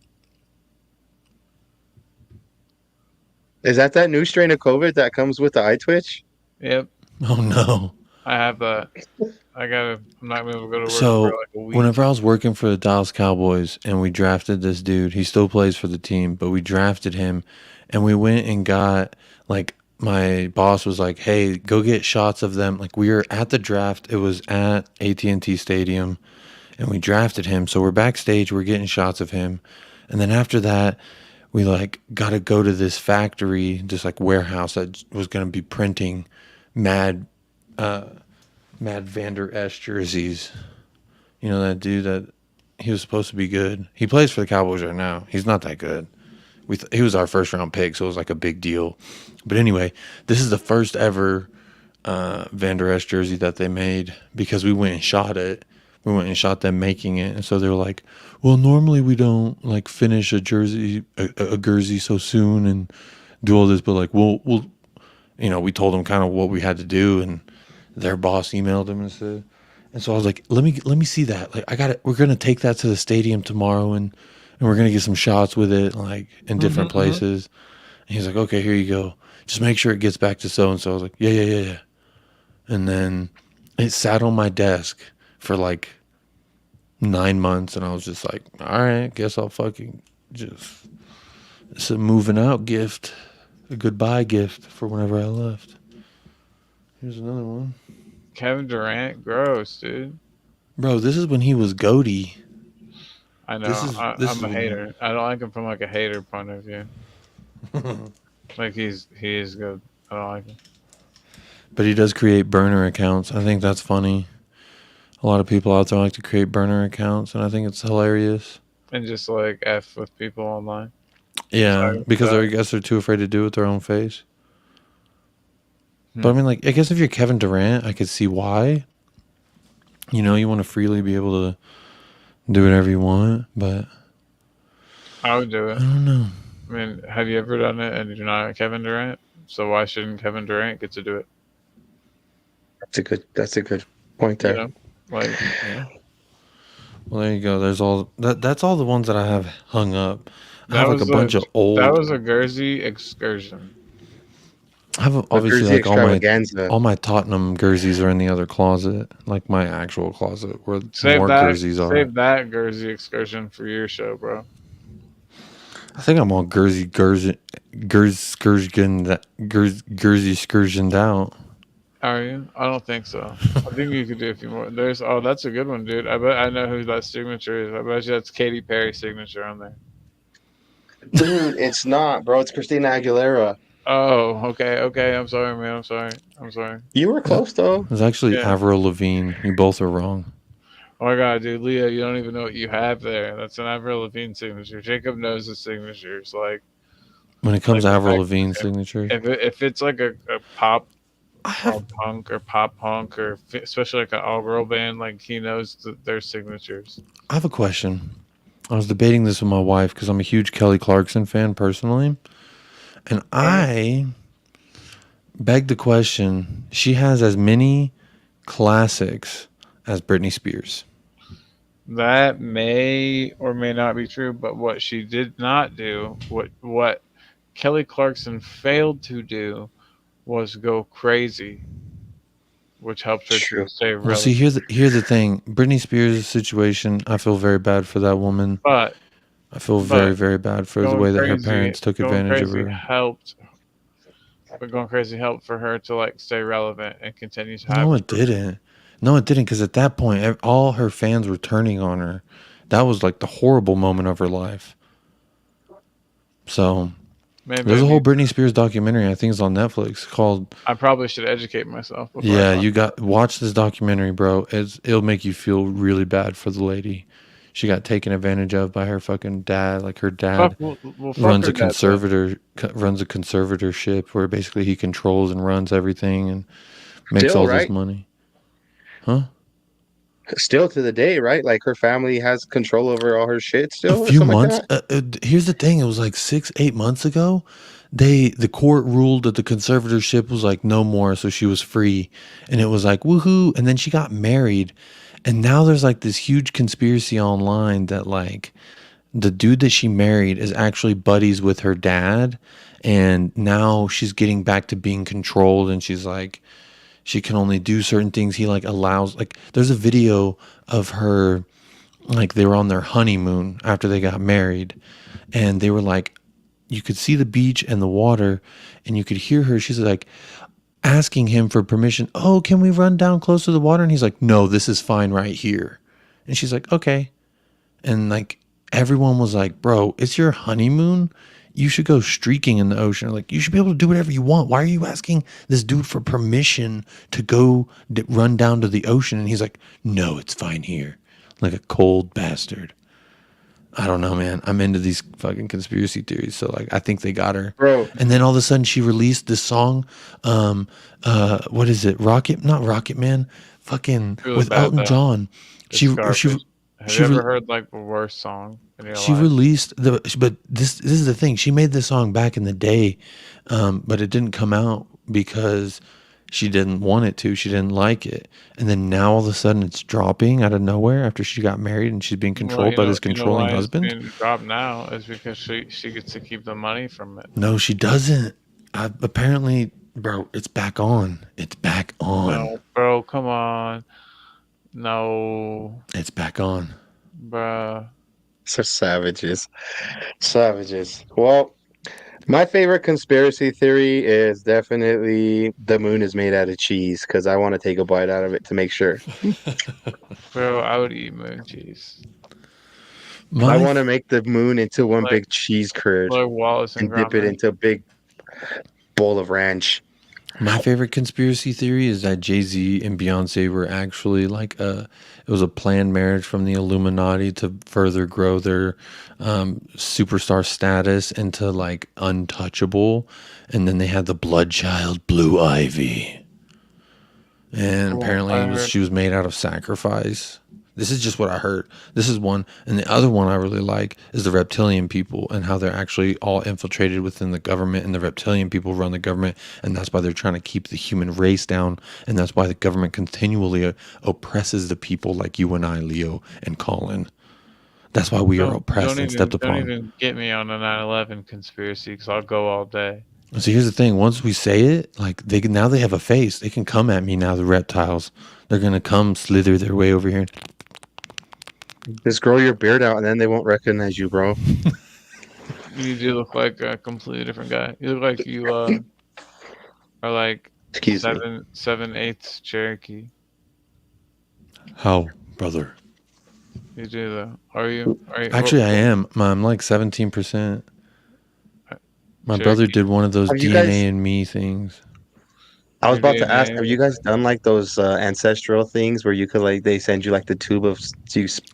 Is that new strain of COVID that comes with the eye twitch? Yep, oh no. I have that. I'm not gonna be able to go to work for So like a week. whenever I was working for the Dallas Cowboys and we drafted this dude, he still plays for the team, but we drafted him and we went and got like my boss was like, "Hey, go get shots of them." Like we were at the draft. It was at AT&T Stadium and we drafted him. So we're backstage, we're getting shots of him. And then after that, we like got to go to this factory, this like warehouse that was going to be printing mad Mad Vander Esch jerseys. You know that dude that he was supposed to be good. He plays for the Cowboys right now. He's not that good. He was our first round pick, so it was like a big deal. But anyway, this is the first ever Vander Esch jersey that they made because we went and shot it. We went and shot them making it, and so they were like, "Well, normally we don't like finish a jersey, a jersey so soon, and do all this, but like we'll, we told them kind of what we had to do, and their boss emailed them and said." And so I was like, let me see that. Like I got it. We're gonna take that to the stadium tomorrow, and we're gonna get some shots with it, like in different Mm-hmm. places. And he's like, okay, here you go. Just make sure it gets back to so and so. I was like, yeah. And then it sat on my desk for like 9 months, and I was just like, all right, guess I'll fucking just. It's a moving out gift, a goodbye gift for whenever I left. Here's another one. Kevin Durant, gross, dude. Bro, this is when he was goatee. I This know. is this I'm is a when hater. I don't like him from like a hater point of view. Like he is good. I don't like him. But he does create burner accounts. I think that's funny. A lot of people out there like to create burner accounts, and I think it's hilarious. And just like f with people online. Yeah, Sorry. because I guess they're too afraid to do it with their own face. But I Hmm. mean, like, I guess if you're Kevin Durant, I could see why. You want to freely be able to do whatever you want, but I would do I it. don't know. I mean, have you ever done it and you're not Kevin Durant? So why shouldn't Kevin Durant get to do it? That's a good point You there. know, like Yeah. Well, there you go. There's all that. That's all the ones that I have hung up. I that have like a was a bunch of old. Jersey excursion. I have A obviously Jersey like extravaganza. all my Tottenham jerseys are in the other closet, like my actual closet where more jerseys are. Save that Jersey excursion for your show, bro. I think I'm all Jersey excursioned out. Are you? I don't think so. I think you could do a few more. That's a good one, dude. I know who that signature is. I bet you that's Katy Perry's signature on there. Dude, it's not, bro. It's Christina Aguilera. Oh, okay. I'm sorry, man. I'm sorry. You were Yeah. close though. It's actually Yeah. Avril Lavigne. You both are wrong. Oh my god, dude, Leo, you don't even know what you have there. That's an Avril Lavigne signature. Jacob knows the signatures. When it comes to the Avril fact Lavigne signatures, if it's like a pop I have punk or pop punk or especially like an all girl band, like he knows their signatures. I have a question. I was debating this with my wife because I'm a huge Kelly Clarkson fan personally, and I beg the question: she has as many classics as Britney Spears. That may or may not be true, but what she did not do, what Kelly Clarkson failed to do, was go crazy, which helped her It's to true. stay Well, see, relevant. here's the thing. Britney Spears' situation, I feel very bad for that woman. But I feel very, but very bad for the way that her parents took going advantage of crazy her. helped but going crazy helped for her to like stay relevant and continue to have No, a it didn't. No, it didn't. Because at that point, all her fans were turning on her. That was like the horrible moment of her life. So maybe there's I a whole need. Britney Spears documentary. I think it's on Netflix called. I probably should educate myself before I Yeah, talk. you got watch this documentary, bro. It'll make you feel really bad for the lady. She got taken advantage of by her fucking dad. Like her Fuck, dad well, fuck her dad then. runs a conservatorship where basically he controls and runs everything and makes Still, all this right? money. Huh? Still to the day, right? Like her family has control over all her shit A still, or few something like months. that. Here's the thing. It was like 6, 8 months ago. The court ruled that the conservatorship was like no more, so she was free, and it was like woohoo. And then she got married, and now there's like this huge conspiracy online that like the dude that she married is actually buddies with her dad, and now she's getting back to being controlled, and she's like she can only do certain things. He like allows like there's a video of her like they were on their honeymoon after they got married, and they were like you could see the beach and the water, and you could hear her, she's like asking him for permission. Oh, can we run down close to the water? And he's like, no, this is fine right here. And she's like, okay. And like everyone was like, bro, it's your honeymoon, you should go streaking in the ocean. Like you should be able to do whatever you want. Why are you asking this dude for permission to go run down to the ocean? And he's like, no, it's fine here. Like a cold bastard. I don't know, man. I'm into these fucking conspiracy theories. So like I think they got her. Bro, And then all of a sudden she released this song, what is it? Not Rocket Man, fucking Really with bad Elton though. John. It's She she garbage. Have she you ever re- heard like the worst song in your she life? released the but this is the thing. She made this song back in the day, but it didn't come out because she didn't want it to. She didn't like it. And then now all of a sudden it's dropping out of nowhere after she got married and she's being Well, controlled by this you know controlling why it's husband. being dropped now is because she gets to keep the money from it. No, she doesn't. Apparently, bro, it's back on. It's back on. No, bro, come on. No, It's back on. bruh. so savages, savages. Well, my favorite conspiracy theory is definitely the moon is made out of cheese because I want to take a bite out of it to make sure. Bro, I would eat moon cheese. I My want to make the moon into one Like big cheese curd like Wallace and and dip it Gromit. into a big bowl of ranch. my favorite conspiracy theory is that Jay-Z and Beyonce were actually like it was a planned marriage from the Illuminati to further grow their superstar status into like untouchable, and then they had the blood child Blue Ivy. And Well, apparently I it was heard she was made out of sacrifice. This is just what I heard. This is one, and the other one I really like is the reptilian people and how they're actually all infiltrated within the government, and the reptilian people run the government, and that's why they're trying to keep the human race down, and that's why the government continually oppresses the people like you and I, Leo and Colin. That's why we are oppressed and stepped don't upon. even get me on the 9/11 conspiracy because I'll go all day. So here's the thing: once we say it, like now they have a face. They can come at me now. The reptiles, they're gonna come slither their way over here. Just grow your beard out and then they won't recognize you, bro. You do look like a completely different guy. You look like you are like Excuse me. 7/8 Cherokee. How, brother? You do though. Are you? Actually, I am. I'm like 17%. My brother Cherokee. did one of those Have you DNA guys? and me things. I was Your about to ask, DNA. have you guys done like those ancestral things where you could like they send you like the tube of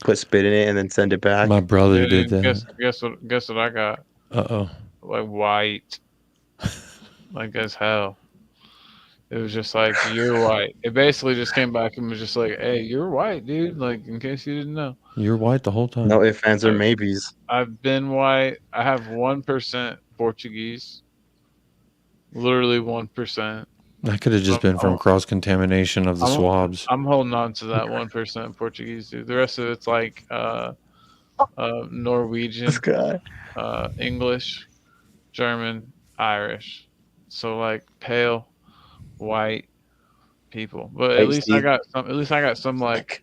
put spit in it and then send it back? My brother did Dude, that. guess what I got? Uh-oh. Like white, like as hell. It was just like you're white. It basically just came back and was just like, "Hey, you're white, dude." Like in case you didn't know, You're white the whole time. No ifs, ands, or I, maybes. I've been white. I have 1% Portuguese. Literally 1%. That could have just been from cross-contamination of the I'm, swabs. I'm holding on to that 1% Portuguese, dude. The rest of it's like Norwegian, This guy. English, German, Irish. So like pale, white people. But at least I Pasty. got some. At least I got some like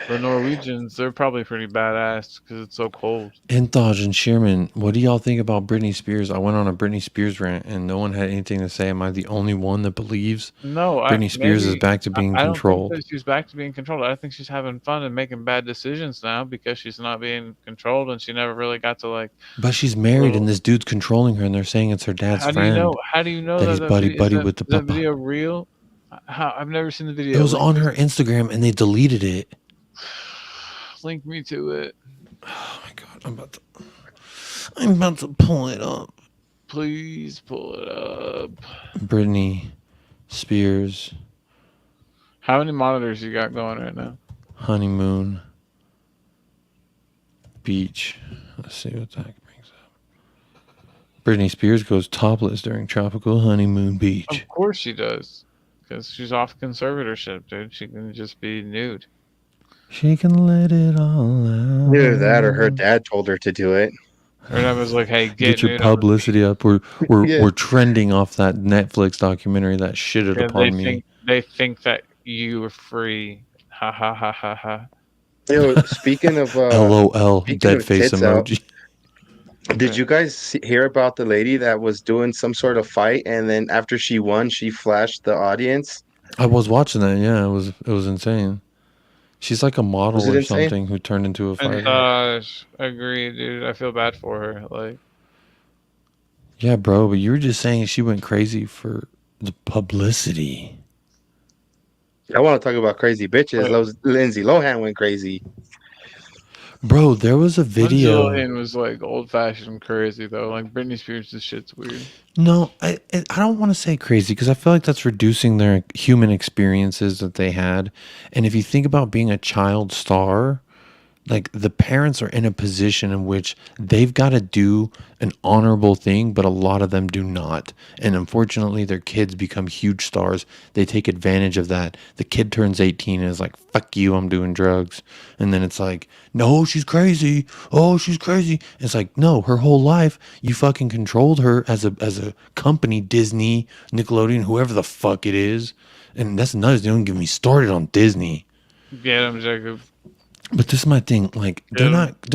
The Norwegians, they're probably pretty badass because it's so cold. Inthaj and Sheerman, what do y'all think about Britney Spears? I went on a Britney Spears rant and no one had anything to say. Am I the only one that believes No, Britney Spears is back to being I don't think controlled? that she's back to being controlled. I think she's having fun and making bad decisions now because she's not being controlled, and she never really got to like. But she's married and this dude's controlling her and they're saying it's her dad's How do you know? friend, How do you know that that he's buddy video is buddy with the that papa. video real? How I've never seen the It video. was on her Instagram and they deleted it. Link me to it, Oh my god, I'm about to pull it up. please. Pull it up. Britney Spears How many monitors you got going right now? honeymoon beach. Let's see what that brings up. Britney Spears goes topless during tropical honeymoon beach. Of course she does, because she's off conservatorship, dude. She can just be nude. She can let it all out. Either that or her dad told her to do it. Her dad was like, "Hey, Get your nude on the publicity up. We're Yeah. we're trending off that Netflix documentary that shitted beach." upon me. They think that you were free. Ha ha ha ha ha. Speaking of LOL, speaking dead of face tits out, emoji. did you guys hear about the lady that was doing some sort of fight, and then after she won, she flashed the audience? I was watching that. Yeah, it was insane. She's like a model Was it or insane? something who turned into a And fighter. agree, dude. I feel bad for her. Like, Yeah, bro, but you were just saying she went crazy for the publicity. I want to talk about crazy bitches. Lindsay Lohan went crazy. Bro, there was a Lindsay video. Lohan was like old fashioned crazy though. Like Britney Spears, this shit's weird. No, I don't want to say crazy because I feel like that's reducing their human experiences that they had. And if you think about being a child star, like the parents are in a position in which they've got to do an honorable thing, but a lot of them do not. And unfortunately, their kids become huge stars. They take advantage of that. The kid turns 18 and is like, fuck you, I'm doing drugs. And then it's like, no, she's crazy. Oh, she's crazy. It's like, no, her whole life, you fucking controlled her as a company, Disney, Nickelodeon, whoever the fuck it is. And that's nuts. They don't get me started on Disney. Get him, Jacob. But this is my thing. Like they're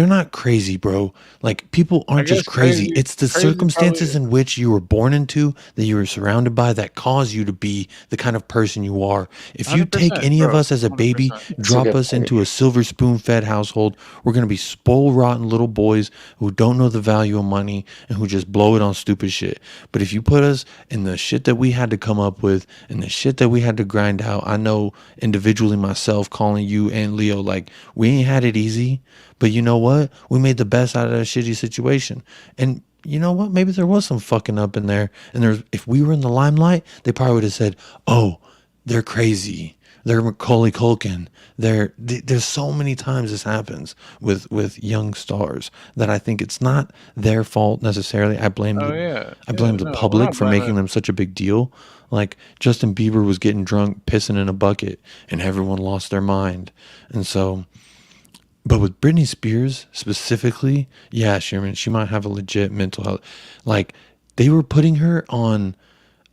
not crazy, bro. Like people aren't just guess crazy. It's the crazy circumstances probably- in which you were born into, that you were surrounded by, that cause you to be the kind of person you are. If you take 100%, any of bro, us as a baby, 100%. drop good us point. into a silver spoon fed household, we're gonna be spoiled rotten little boys who don't know the value of money and who just blow it on stupid shit. But if you put us in the shit that we had to come up with and the shit that we had to grind out, I know individually myself, calling you and Leo, like we ain't had it easy. But you know what? We made the best out of a shitty situation. And you know what? Maybe there was some fucking up in there. And if we were in the limelight, they probably would have said, oh, they're crazy. They're Macaulay Culkin. There's so many times this happens with young stars that I think it's not their fault necessarily. I blame the we're public not for making blaming- them such a big deal. Like Justin Bieber was getting drunk, pissing in a bucket, and everyone lost their mind. And so, but with Britney Spears specifically, yeah, Sherman, she might have a legit mental health. Like they were putting her on,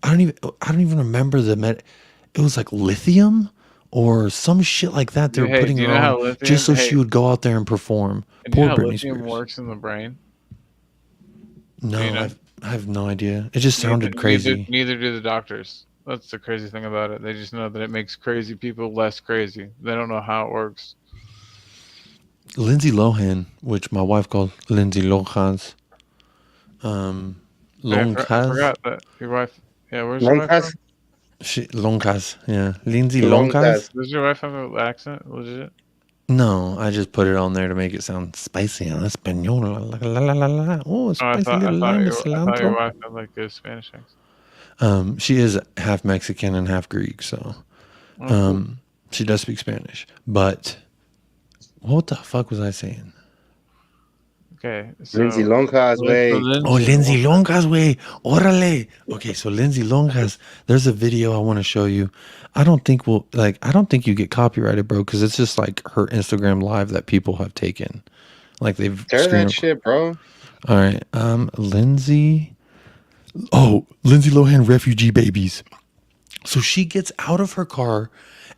I don't even remember it was like lithium or some shit like that. They were Hey, putting do you her know how on lithium- just so hey, she would go out there and perform. And you Poor know how Britney lithium Spears. works in the brain? No, you know? I have no idea. It just sounded crazy. Neither do the doctors. That's the crazy thing about it. They just know that it makes crazy people less crazy. They don't know how it works. Lindsay Lohan, which my wife called Lindsay Lohan. I Loncas. forgot that your wife. Yeah, where's your wife Lonkas? from? Loncas, yeah. Lindsay Loncas. Loncas? Does your wife have an accent? Legit? No, I just put it on there to make it sound spicy en español. La, la, la, la, la. Oh, Oh, spicy little lime and I thought your cilantro. wife had like a Spanish accent. She is half Mexican and half Greek, so she does speak Spanish. But what the fuck was I saying? Okay, so Lindsay Lonkas, way. Oh, Lindsay Longas, way. Órale. Okay, so Lindsay Longas, there's a video I want to show you. I don't think you get copyrighted, bro, because it's just like her Instagram live that people have taken. Like they've Share screen that shit, bro. All right. Lindsay Lohan refugee babies. So she gets out of her car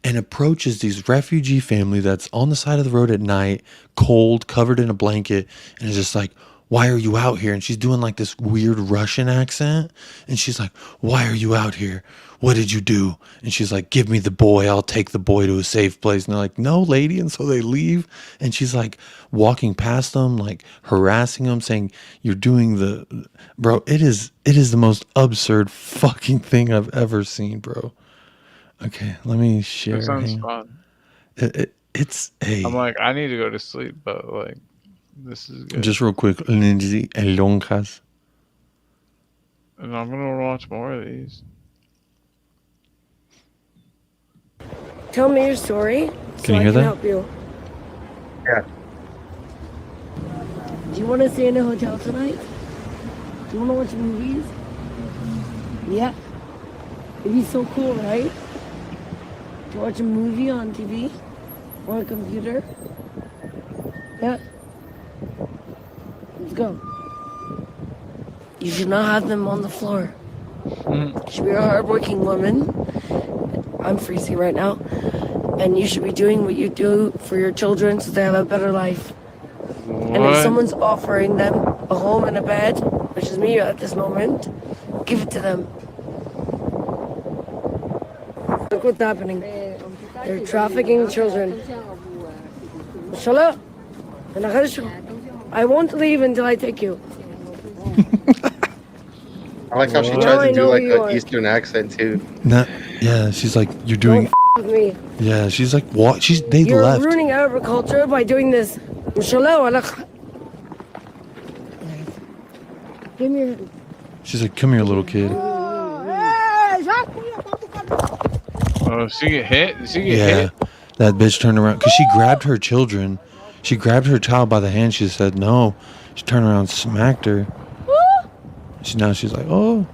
and approaches these refugee family that's on the side of the road at night, cold, covered in a blanket, and is just like, why are you out here? And she's doing like this weird Russian accent. And she's like, why are you out here? What did you do? And she's like, give me the boy. I'll take the boy to a safe place. And they're like, no, lady. And so they leave. And she's like walking past them, like harassing them, saying, you're doing the bro. It is the most absurd fucking thing I've ever seen, bro. Okay, let me It share. sounds Hang on. fun. It's I'm a like, I need to go to sleep, but like, this is good. just real quick. Lindsay Elonjas. And I'm gonna watch more of these. Tell me your story so Can you I hear can that? help you. Yeah. Do you want to stay in a hotel tonight? Do you want to watch movies? Yeah. It'd be so cool, right? To watch a movie on TV or a computer. Yeah. Let's go. You should not have them on the floor. You should be a hardworking woman. I'm freezing right now. And you should be doing what you do for your children so they have a better life. And if What? someone's offering them a home and a bed, which is me at this moment, give it to them. Look what's happening. They're trafficking children. Shala, I won't leave until I take you. I like how she What? Now tries I to do know like who you an are. Eastern accent too. Not, yeah, she's like, you're doing. Don't with me. Yeah, she's like, what? They You're left. ruining agriculture by doing this. Shala, give me your... She's like, come here, little kid. Oh, she get hit? Did she get Yeah, hit? that bitch turned around because she grabbed her children. She grabbed her child by the hand. She said no. She turned around, and smacked her. Now she's like, oh.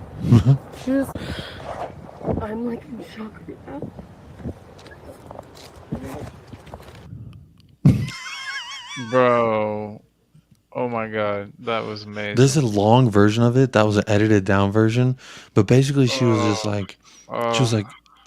I'm like in shock right now. Bro. Oh my god, that was amazing. This is a long version of it. That was an edited down version. But basically, she was just like, she was Oh,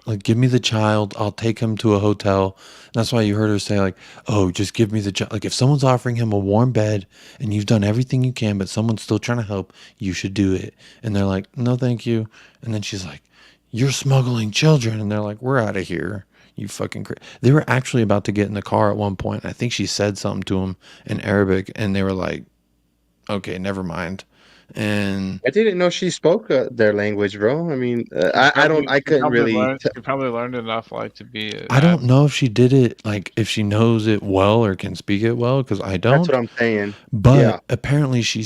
like, give me the child. I'll take him to a hotel. And that's why you heard her say like, oh, just give me the child. Like if someone's offering him a warm bed and you've done everything you can, but someone's still trying to help, you should do it. And they're like, no, thank you. And then she's like, you're smuggling children. And they're like, we're out of here. You fucking They were actually about to get in the car at one point. I think she said something to him in Arabic and they were like, okay, never mind. And I didn't know she spoke their language, bro. I mean, I couldn't really. She probably learned enough like to be an I don't know if she did it, like if she knows it well or can speak it well, because I That's what don't. I'm saying. But Yeah. apparently she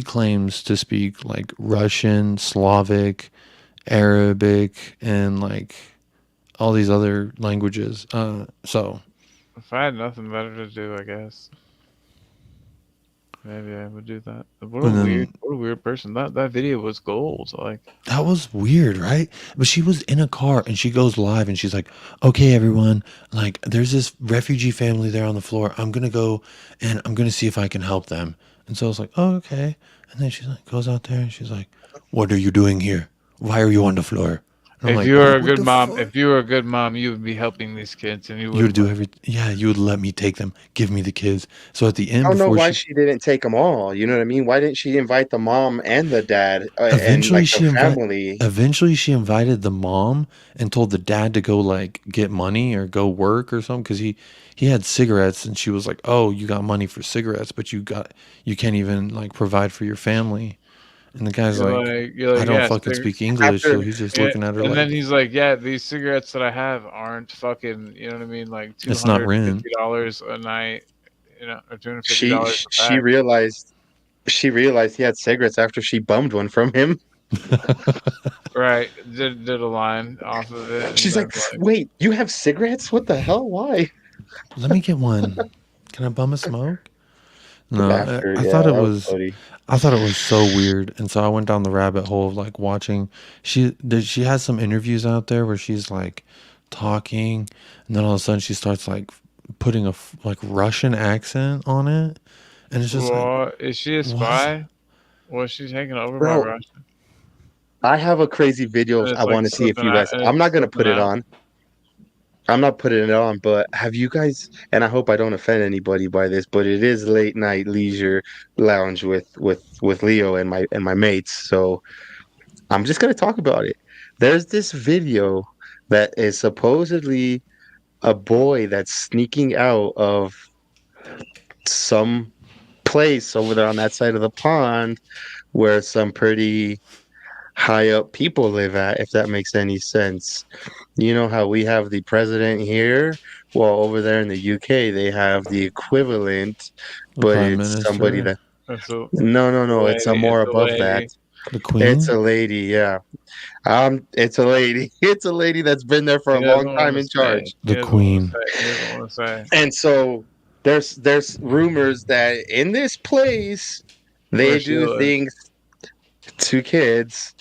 claims to speak like Russian, Slavic, Arabic, and like all these other languages. So If I had nothing better to do, I guess maybe I would do that. What and a then weird person. That video was gold. Like, that was weird, right? But she was in a car and she goes live and she's like, okay, everyone, like there's this refugee family there on the floor. I'm going to go and I'm going to see if I can help them. And so I was like, oh, okay. And then she like goes out there and she's like, what are you doing here? Why are you on the floor? And I'm if like, you were a what good the mom, fuck? if you were a good mom, you would be helping these kids, and you You would would do everything. Yeah, you would let me take them. Give me the kids. So at the end, I don't know before why she she didn't take them all. You know what I mean? Why didn't she invite the mom and the dad and eventually like the she invite family? eventually she invited the mom and told the dad to go like get money or go work or something because he had cigarettes and she was like, oh, you got money for cigarettes, but you can't even like provide for your family. And the guy's like, you're I like, don't yeah, fucking speak English, so After he's just yeah. looking at her And then like, he's like, yeah, these cigarettes that I have aren't fucking, you know what I mean, like two it's not hundred and rent. fifty dollars a night, you know, or she $250 a she pack. realized she realized he had cigarettes after she bummed one from him. Right? Did a line off of it, and She's then like, like, "Wait, you have cigarettes? What the hell? Why?" Let me get one. Can I bum a smoke? No, After, I yeah, thought it that was was funny. I thought it was so weird, and so I went down the rabbit hole of like watching. She has some interviews out there where she's like talking, and then all of a sudden she starts like putting like Russian accent on it, and it's just like, what is she a what? spy? Was she taken over by Bro, Russia? I have a crazy video And I it's like want to see if slipping you out, guys. and I'm it's not gonna slipping put it out. on. I'm not putting it on, but have you guys, and I hope I don't offend anybody by this, but it is late night leisure lounge with Leo and my mates. So I'm just gonna talk about it. There's this video that is supposedly a boy that's sneaking out of some place over there on that side of the pond where some pretty high up people live at, if that makes any sense. You know how we have the president here? Well, over there in the UK, they have the equivalent, The but prime it's somebody minister, that, It's a no, it's a lady. more It's a above that. lady. the It's queen. a lady, yeah. It's a lady. It's a lady that's been there for He a doesn't long want time to in say. charge. He The doesn't want to queen. say. He doesn't want to say. And so there's rumors that in this place Where they she do lives. things to kids,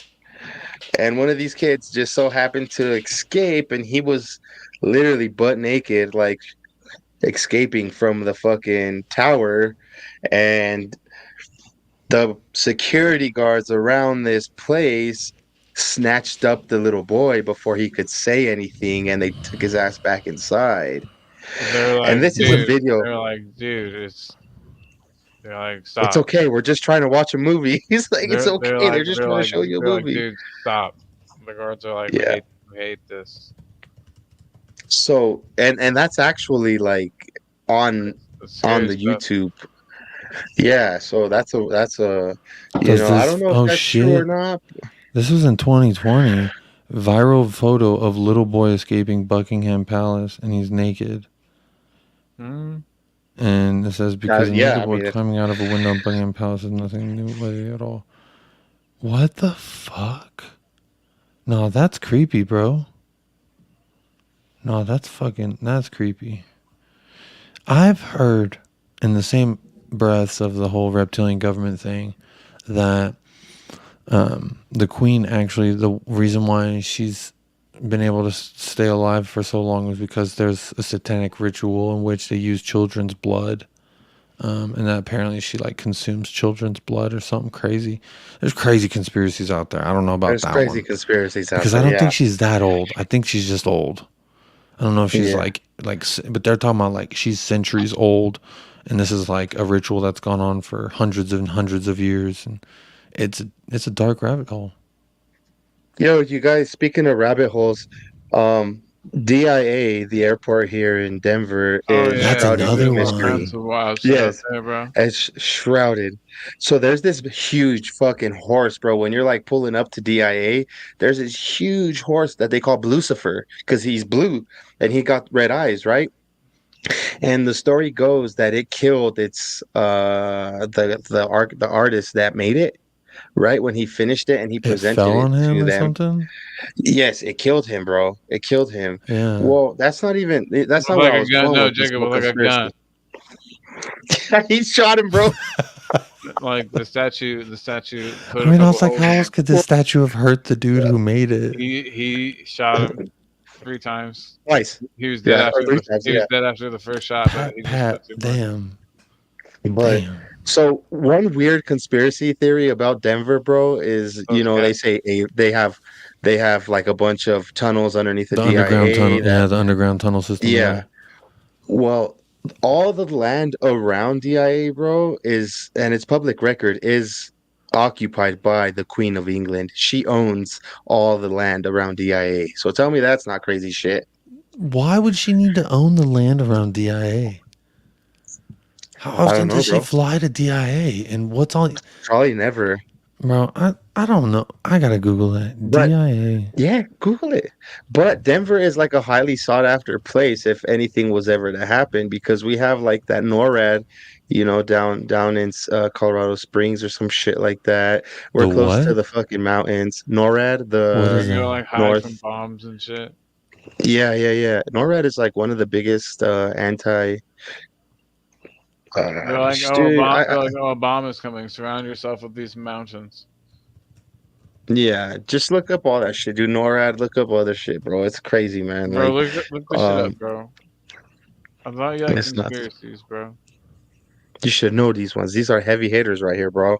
and one of these kids just so happened to escape, and he was literally butt naked, like escaping from the fucking tower, and the security guards around this place snatched up the little boy before he could say anything, and they took his ass back inside. They're And like, this is a What? dude. video. They're like, dude. They're like, It's stop. okay. We're just trying to watch a movie. He's like, it's okay. They're just trying to show you a they're like, movie. dude, stop. The guards are like, Yeah. we hate this. So and that's actually like on The on scary the stuff. YouTube. Yeah. So that's a Does I this? don't know if Oh that's true or shit! not. This was in 2020. Viral photo of little boy escaping Buckingham Palace, and he's naked. Hmm. And it says because a Yeah. naked I boy mean, if, climbing out of a window in Buckingham Palace is nothing new way at all. What the fuck? No, that's creepy, bro. No, that's creepy. I've heard in the same breaths of the whole reptilian government thing that the queen actually, the reason why she's been able to stay alive for so long is because there's a satanic ritual in which they use children's blood. And that apparently she like consumes children's blood or something crazy. There's crazy conspiracies out there. I don't know about there's that crazy one conspiracies out because I there. don't Yeah. think she's that old. I think she's just old. I don't know if she's Yeah. but they're talking about like she's centuries old, and this is like a ritual that's gone on for hundreds and hundreds of years, and it's a dark rabbit hole. Yo, you guys, speaking of rabbit holes, um, DIA, the airport here in Denver, Oh is That's yeah, shrouded they're with another doing all mystery. kinds one. of wild shit out Yes, there, bro. it's shrouded. So there's this huge fucking horse, bro. When you're like pulling up to DIA, there's this huge horse that they call Lucifer because he's blue and he got red eyes, right? And the story goes that it killed its the artist that made it, right? When he finished it and he It presented fell it on him to or them. something. Yes, it killed him, bro. It killed him. Yeah. Well, that's With not where like I a was gun, going no, with this Jacob, whole with like a gun. conspiracy. He shot him, bro. Like the statue I put a mean, I couple was like, holes how in else him. could this statue have hurt the dude who made it? He shot him 3 times. Twice. He was dead Yeah, or after three times, he was yeah. dead after the first shot, but Pat, he just Pat, took too much. damn, But damn. so one weird conspiracy theory about Denver, bro, is Those they cats. say they have like a bunch of tunnels underneath the The underground DIA tunnel, that yeah, the underground tunnel system, yeah. yeah. Well, all the land around DIA, bro, is and it's public record is occupied by the Queen of England. She owns all the land around DIA. So tell me that's not crazy shit. Why would she need to own the land around DIA? How I often don't know, does she bro. fly to DIA? And what's all, Probably never. bro? I don't know. I gotta Google that. But DIA. yeah, Google it. But Denver is like a highly sought after place if anything was ever to happen because we have like that NORAD, down in Colorado Springs or some shit like that. The We're close to what? the fucking mountains. NORAD, What Where the is you go that? like hide from North. bombs and shit. Yeah, yeah, yeah. NORAD is like one of the biggest anti. Dude, They're like, oh, a bomb is coming. Surround yourself with these mountains. yeah. Just look up all that shit, dude. NORAD, look up other shit, bro. It's crazy, man. Bro, Like, look this shit up, um, bro. I thought you like it's not. conspiracies, bro. You should know these ones. These are heavy hitters right here, bro.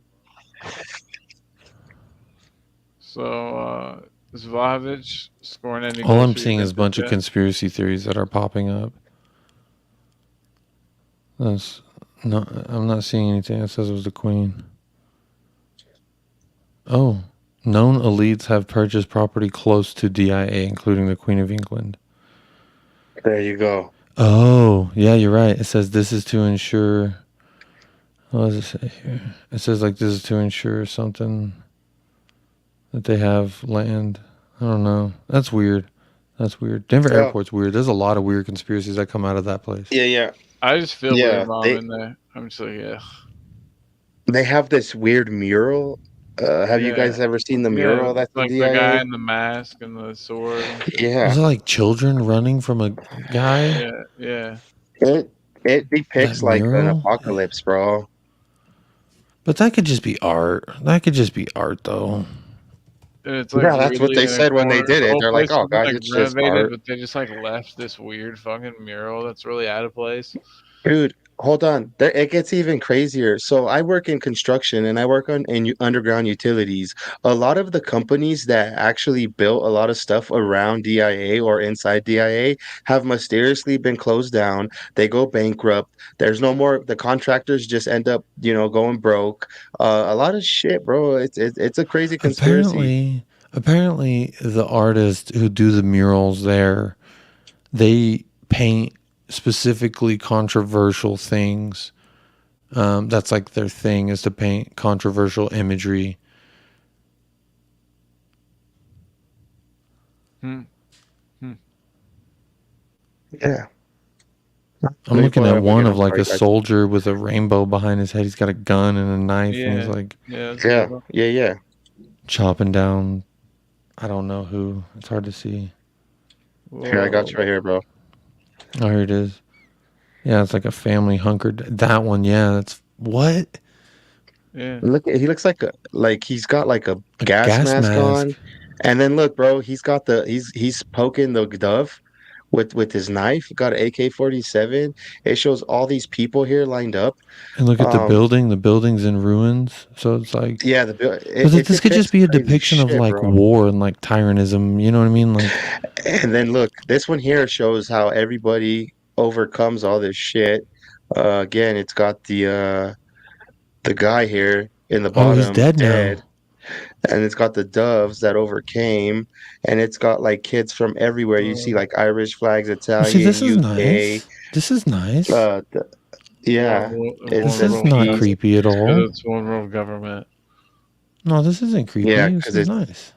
So Vlahovic scoring any All goals I'm for seeing is a Juventus bunch of yet? conspiracy theories that are popping up. That's no, I'm not seeing anything that says it was the Queen. Oh, known elites have purchased property close to DIA, including the Queen of England. There you go. Oh, yeah, you're right. It says this is to ensure. What does it say here? It says like this is to ensure something that they have land. I don't know. That's weird. That's weird. Denver Oh, Airport's weird. There's a lot of weird conspiracies that come out of that place. yeah, yeah, I just feel weird yeah. while I'm in there. I'm just like, yeah, They have this weird mural. Have you yeah, guys ever seen the yeah. mural that's in Like the guy DIA? in the mask and the sword and shit. Was Yeah, it like children running from a guy? Yeah, yeah. it it That depicts like an mural? apocalypse, bro. But that could just be art. That could just be art, though. And it's like Yeah, that's what weirdly they in a said when they corner. did The it. whole They're like, place "Oh, has been guys, like it's just renovated, art." but they just like left this weird fucking mural that's really out of place. Dude, hold on. There, it gets even crazier. So I work in construction and I work on underground utilities. A lot of the companies that actually built a lot of stuff around DIA or inside DIA have mysteriously been closed down. They go bankrupt. There's no more. The contractors just end up, going broke. A lot of shit, bro. It's a crazy conspiracy. Apparently, the artists who do the murals there, they paint specifically controversial things. That's like their thing is to paint controversial imagery. Hmm. Hmm. Yeah. I'm Let me looking pull it at up one again. of I'm like sorry, a guys. soldier with a rainbow behind his head. He's got a gun and a knife, and he's Yeah, like yeah. That's what Yeah, I'm yeah, yeah. chopping down. I don't know who. It's hard to see. Here, I got you right Whoa. here, bro. Oh, here it is. Yeah, it's like a family hunkered. That one, yeah. That's what Yeah. Look, he looks like he's got like a a gas gas mask on, mask. and then look, bro, he's poking the dove with his knife. Got an AK-47. It shows all these people here lined up. And look at the Um, building. The building's in ruins. So it's like, yeah, but it this could just depicts be a crazy depiction of shit, like bro. war and like tyrannism. You know what I mean? Like, And then look, this one here shows how everybody overcomes all this shit. Again, it's got the guy here in the oh, he's bottom dead dead. now. And it's got the doves that overcame, and it's got like kids from everywhere. You see Uh, like Irish flags, Well, see, Italian, this is UK. nice. This is nice. Yeah, it This one says is world not peace. creepy at all. because it's one world government. No, this isn't Yeah, creepy. This because is it's nice.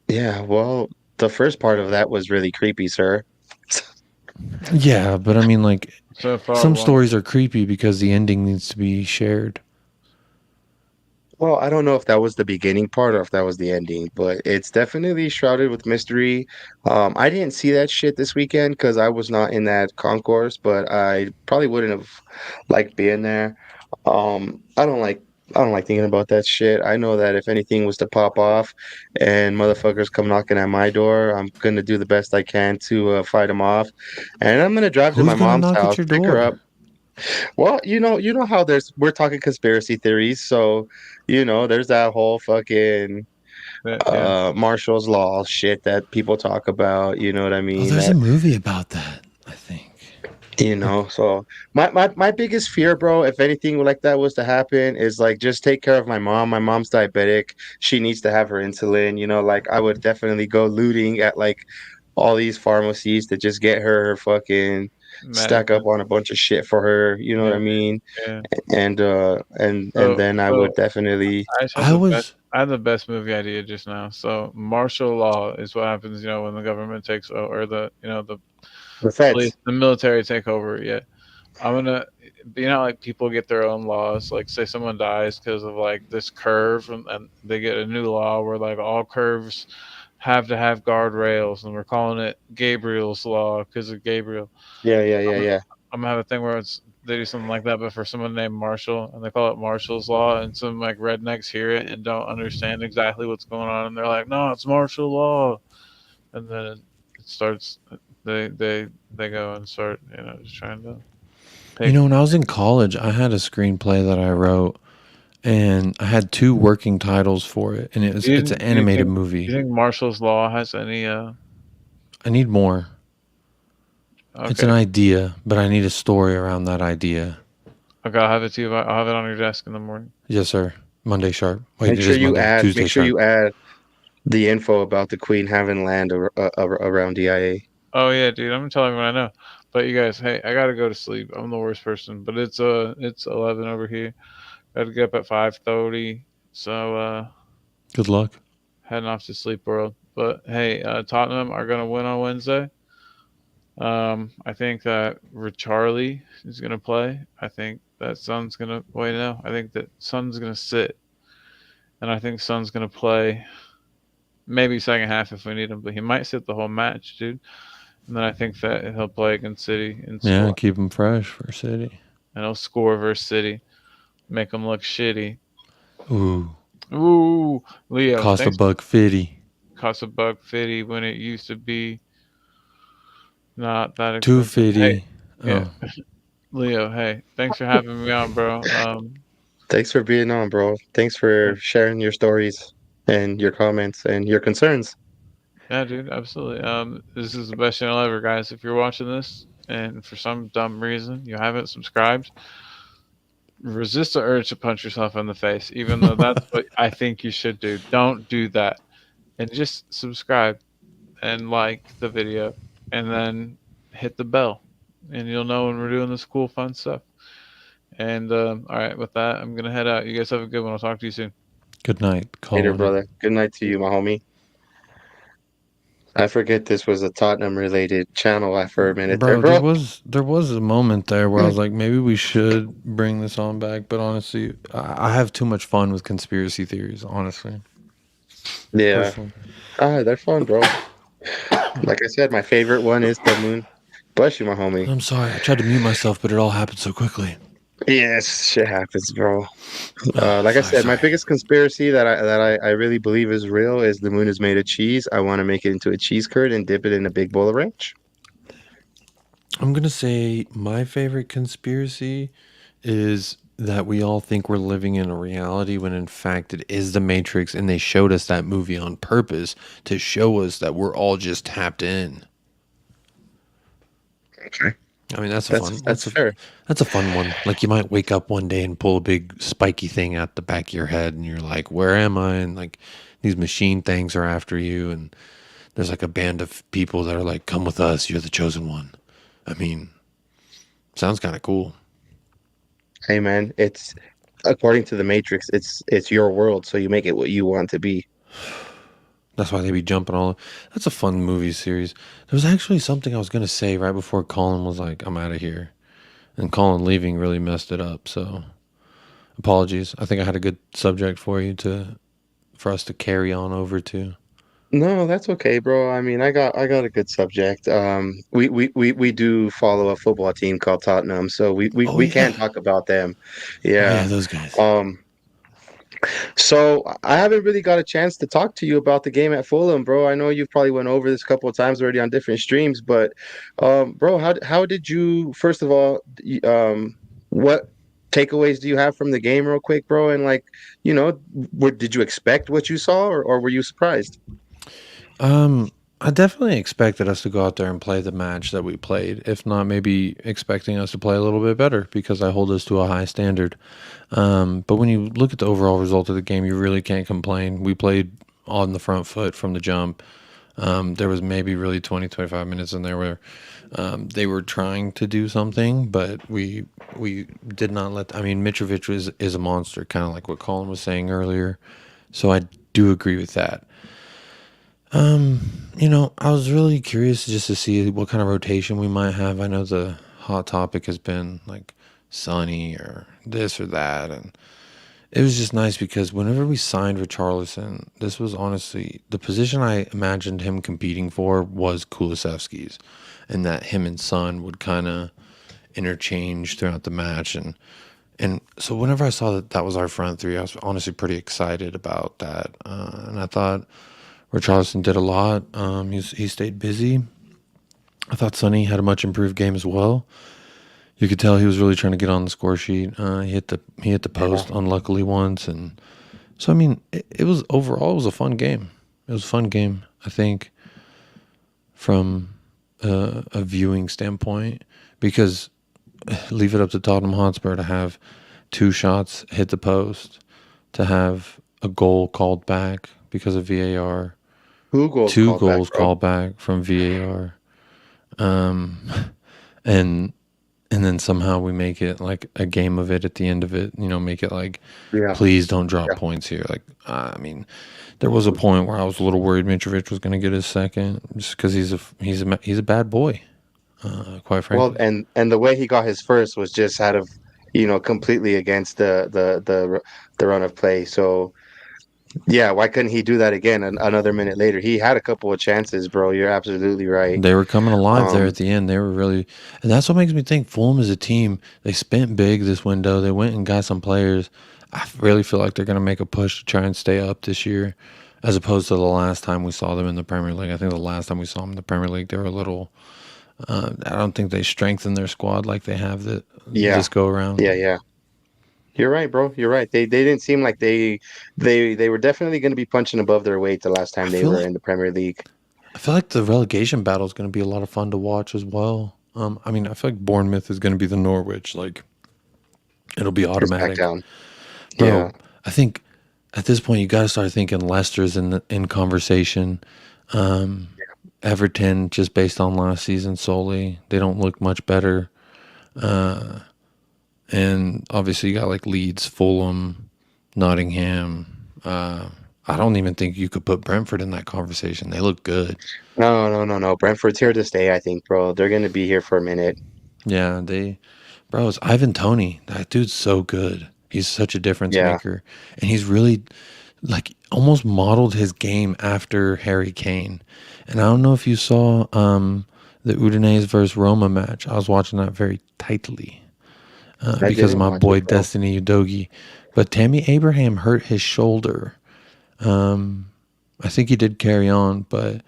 yeah. Well, the first part of that was really creepy, sir. Yeah, but I mean, like, So far, some one. stories are creepy because the ending needs to be shared. Well, I don't know if that was the beginning part or if that was the ending, but it's definitely shrouded with mystery. I didn't see that shit this weekend because I was not in that concourse, but I probably wouldn't have liked being there. I don't like thinking about that shit. I know that if anything was to pop off and motherfuckers come knocking at my door, I'm gonna do the best I can to fight them off, and I'm gonna drive to Who's my gonna mom's knock at house, your pick her up. door? Well, you know how we're talking conspiracy theories, so there's that whole fucking Yeah. Marshall's Law shit that people talk about, you know what I Oh, mean? there's a That movie about that, I think. Like, so my biggest fear, bro, if anything like that was to happen, is like just take care of my mom. My mom's diabetic. She needs to have her insulin, like I would definitely go looting at like all these pharmacies to just get her fucking stack up Medicine. on a bunch of shit for her, you know what Yeah. I mean? Yeah. And So, then I so would definitely I just had I the best. was, I had the best movie idea just now. So martial law is what happens, when the government takes over, or the the police, feds. the military take over. Yeah, I'm gonna, like people get their own laws. Like say someone dies because of like this curve, and they get a new law where like all curves have to have guardrails, and we're calling it Gabriel's law because of Gabriel. Yeah, yeah, yeah, I'm, yeah. I'm gonna have a thing where they do something like that, but for someone named Marshall, and they call it Marshall's Law, and some like rednecks hear it and don't understand exactly what's going on, and they're like, "No, it's martial law," and then it starts. They go and start, just trying to pick. when I was in college, I had a screenplay that I wrote, and I had 2 working titles for it, and it's an Do you animated think movie. Marshall's Law has any? I need more. It's an Okay, idea, but I need a story around that idea. okay, I'll have it to you. I'll have it on your desk in the morning. Yes, sir. Monday sharp. Wait, Make it sure is you Monday. add. Tuesday Make sure sharp. you add the info about the Queen having land around DIA. Oh yeah, dude, I'm telling you what I know. But you guys, hey, I gotta go to sleep. I'm the worst person, but it's 11 over here. Gotta get up at 5:30. So Good luck. heading off to sleep world. But hey, Tottenham are gonna win on Wednesday. I think that Richarley is gonna play. I think that Son's gonna wait. No, I think that Son's gonna sit, and I think Son's gonna play maybe second half if we need him, but he might sit the whole match, dude. And then I think that he'll play against City and Yeah, score, keep them fresh for City. and he'll score versus City, make them look shitty. Ooh, Ooh, Leo, cost a thanks. $1.50. Cost $1.50 when it used to be not that expensive. Hey, 250. yeah, Oh, Leo. Hey, thanks for having me on, bro. Thanks for being on, bro. Thanks for sharing your stories and your comments and your concerns. Yeah, dude, absolutely. This is the best channel ever, guys. If you're watching this and for some dumb reason you haven't subscribed, resist the urge to punch yourself in the face, even though that's what I think you should do. Don't do that. And just subscribe and like the video and then hit the bell. And you'll know when we're doing this cool, fun stuff. And all right, with that, I'm going to head out. You guys have a good one. I'll talk to you soon. good night, Later, Colin. brother. Good night to you, my homie. I forget this was a Tottenham related channel for a minute there, Bro, bro. there was a moment there where I was like, maybe we should bring this on back. But honestly, I have too much fun with conspiracy theories. Honestly, Yeah. personally. They're fun, bro. Like I said, my favorite one is the moon. Bless you, my homie. I'm sorry, I tried to mute myself, but it all happened so quickly. Yes, shit happens, bro. Like I said, my Sorry. biggest conspiracy that I really believe is real is the moon is made of cheese. I want to make it into a cheese curd and dip it in a big bowl of ranch. I'm gonna say my favorite conspiracy is that we all think we're living in a reality when in fact it is the Matrix, and they showed us that movie on purpose to show us that we're all just tapped in. Okay. I mean, that's Fair. that's a fun one. Like, you might wake up one day and pull a big spiky thing out the back of your head, and you're like, "Where am I?" And like, these machine things are after you, and there's like a band of people that are like, "Come with us, you're the chosen one." I mean, sounds kind of cool. Hey man, it's according to the Matrix, it's your world, so you make it what you want to be. That's why they be jumping all. That's a fun movie series. There was actually something I was gonna say right before Colin was like, "I'm out of here," and Colin leaving really messed it up. So apologies. I think I had a good subject for us to carry on over to. No, that's okay, bro. I mean, I got a good subject. We do follow a football team called Tottenham, so Oh we can yeah. talk about them. Oh yeah, Yeah. those guys. So I haven't really got a chance to talk to you about the game at Fulham, bro. I know you've probably went over this a couple of times already on different streams, but bro, how did you first of all, what takeaways do you have from the game, real quick, bro? And like, did you expect what you saw, or were you surprised? I definitely expected us to go out there and play the match that we played. If not, maybe expecting us to play a little bit better because I hold us to a high standard. But when you look at the overall result of the game, you really can't complain. We played on the front foot from the jump. There was maybe really 20, 25 minutes in there where they were trying to do something, but we did not let. I mean, Mitrovic is a monster, kind of like what Colin was saying earlier. So I do agree with that. I was really curious just to see what kind of rotation we might have. I know the hot topic has been like Sonny or this or that, and it was just nice because whenever we signed Richarlison, this was honestly the position I imagined him competing for was Kulusevski's, and that him and Son would kind of interchange throughout the match, and so whenever I saw that that was our front three, I was honestly pretty excited about that, and I thought Richarlison did a lot. He stayed busy. I thought Sonny had a much improved game as well. You could tell he was really trying to get on the score sheet. He hit the Yeah. post unluckily once, and so I mean, it was overall it was a fun game. It was a fun game. I think from a viewing standpoint, because leave it up to Tottenham Hotspur to have two shots hit the post, to have a goal called back because of VAR, Who goals two called back, goals bro? called back from VAR, um, and then somehow we make it like a game of it at the end of it. Make it like, Yeah. please don't drop Yeah. points here. Like, I mean, there was a point where I was a little worried Mitrovic was going to get his second, just because he's a bad boy, quite Well, frankly. and the way he got his first was just out of, completely against the run of play. So yeah, why couldn't he do that again another minute later? He had a couple of chances, bro. You're absolutely right. They were coming alive there at Um, the end. They were really, and that's what makes me think Fulham is a team. They spent big this window. They went and got some players. I really feel like they're going to make a push to try and stay up this year, as opposed to the last time we saw them in the Premier League. I think the last time we saw them in the Premier League, they were a little. I don't think they strengthened their squad like they have yeah, this go around. yeah. You're right, bro. You're right. They didn't seem like they were definitely going to be punching above their weight the last I time they feel were like in the Premier League. I feel like the relegation battle is going to be a lot of fun to watch as well. I mean, I feel like Bournemouth is going to be the Norwich. Like, it'll be It's back automatic. down. Bro, Yeah. I think at this point you got to start thinking Leicester's in conversation. Um, Everton, just based on last season solely, they don't look much better. Uh, and obviously you got like Leeds, Fulham, Nottingham. I don't even think you could put Brentford in that conversation. They look good. No. Brentford's here to stay, I think, bro. They're going to be here for a minute. Yeah, bro, it's Ivan Toney. That dude's so good. He's such a difference Yeah. maker, and he's really like almost modeled his game after Harry Kane. And I don't know if you saw the Udinese versus Roma match. I was watching that very tightly I because of didn't my watch it, boy bro. Destiny Udogi. But Tammy Abraham hurt his shoulder. Um, I think he did carry on, but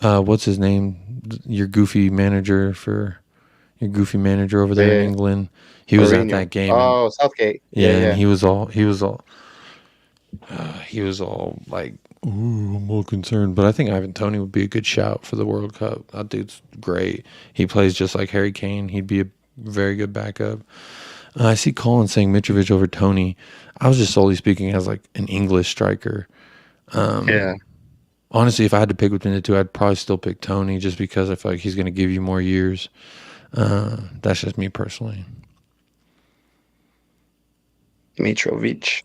what's his name? Your goofy manager over there in The England. He was at Mourinho. that game, and Oh, Southgate. Yeah, yeah, and yeah. he was all like, "Ooh, I'm all concerned." But I think Ivan Toney would be a good shout for the World Cup. That dude's great. He plays just like Harry Kane. He'd be a very good backup. I see Colin saying Mitrovic over Toney. I was just solely speaking as like an English striker. Yeah. Honestly, if I had to pick between the two, I'd probably still pick Toney just because I feel like he's going to give you more years. That's just me personally. Mitrovic.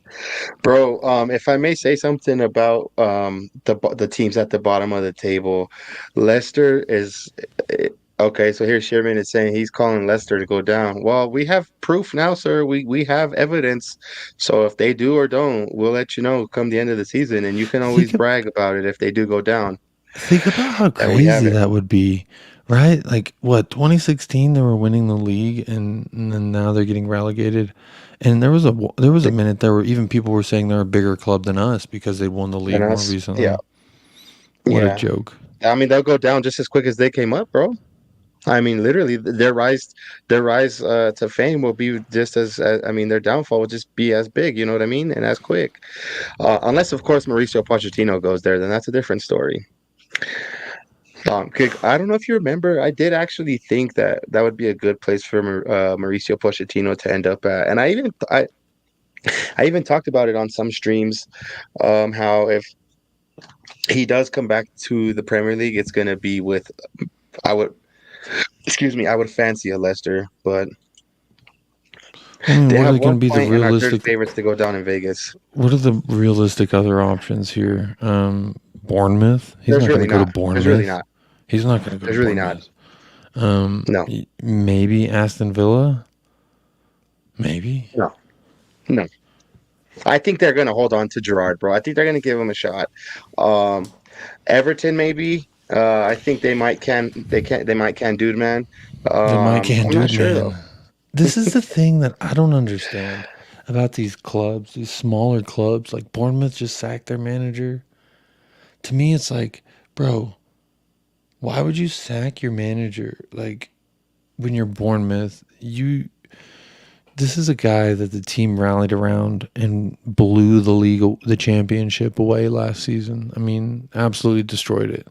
Bro, if I may say something about the teams at the bottom of the table, Leicester is okay. So here Sherman is saying he's calling Leicester to go down. Well, we have proof now, sir. We have evidence. So if they do or don't, we'll let you know come the end of the season, and you can always Think of, brag about it if they do go down. think about how That we have crazy it. that would be, right? Like what 2016 they were winning the league, and then now they're getting relegated. And there was a minute there where even people were saying they're a bigger club than us because they won the And league more us, yeah, recently. What a yeah. joke! I mean, they'll go down just as quick as they came up, bro. I mean, literally, their rise to fame will be just as I mean, their downfall will just be as big. You know what I mean, and as quick. Unless, of course, Mauricio Pochettino goes there, then that's a different story. I don't know if you remember, I did actually think that that would be a good place for Mauricio Pochettino to end up at, and I even talked about it on some streams, how if he does come back to the Premier League, it's gonna be with I would excuse me, I would fancy a Leicester, but I mean, they what are have they going one to be the point and are third realistic? favorites to go down in Vegas. What are the realistic other options here? Bournemouth. He's There's not going to really go to not. There's really Bournemouth. not. He's not going to go to There's really not. Bournemouth. No. Maybe Aston Villa. Maybe. No. No. I think they're gonna hold on to Gerard, bro. I think they're gonna give him a shot. Um, Everton, maybe. I think they might can dude man. They might can't I'm do not it, sure though. man. This is the thing that I don't understand about these clubs, these smaller clubs. Like Bournemouth just sacked their manager. To me, it's like, bro, why would you sack your manager? Like, when you're Bournemouth, this is a guy that the team rallied around and blew the championship away last season. I mean, absolutely destroyed it.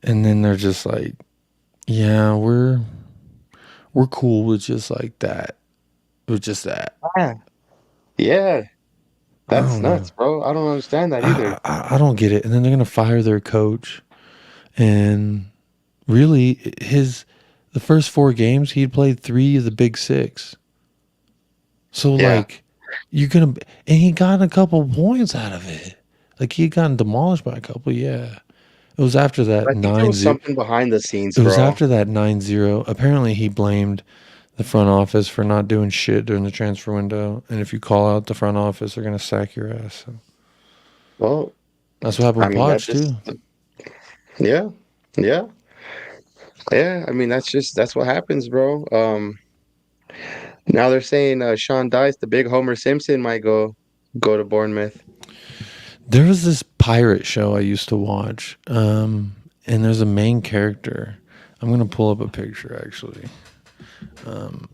And then they're just like, yeah, we're cool with just like that. With just that. Yeah. Yeah. I That's don't know. nuts, bro. I don't understand that either. I don't get it. And then they're gonna fire their coach. And really, the first 4 games he'd played 3 of the big 6. So Yeah. like, and he got a couple points out of it. Like he had gotten demolished by a couple. Yeah, it was after that I think there was 9-0. something behind the scenes, It was bro. after that 9-0. Apparently, he blamed the front office for not doing shit during the transfer window. And if you call out the front office, they're gonna sack your ass. So Well, that's what happened I with mean, that Poch just, too. yeah, yeah, yeah. I mean, that's what happens, bro. Now they're saying Sean Dice, the big Homer Simpson, might go to Bournemouth. There was this pirate show I used to watch, and there's a main character. I'm gonna pull up a picture actually,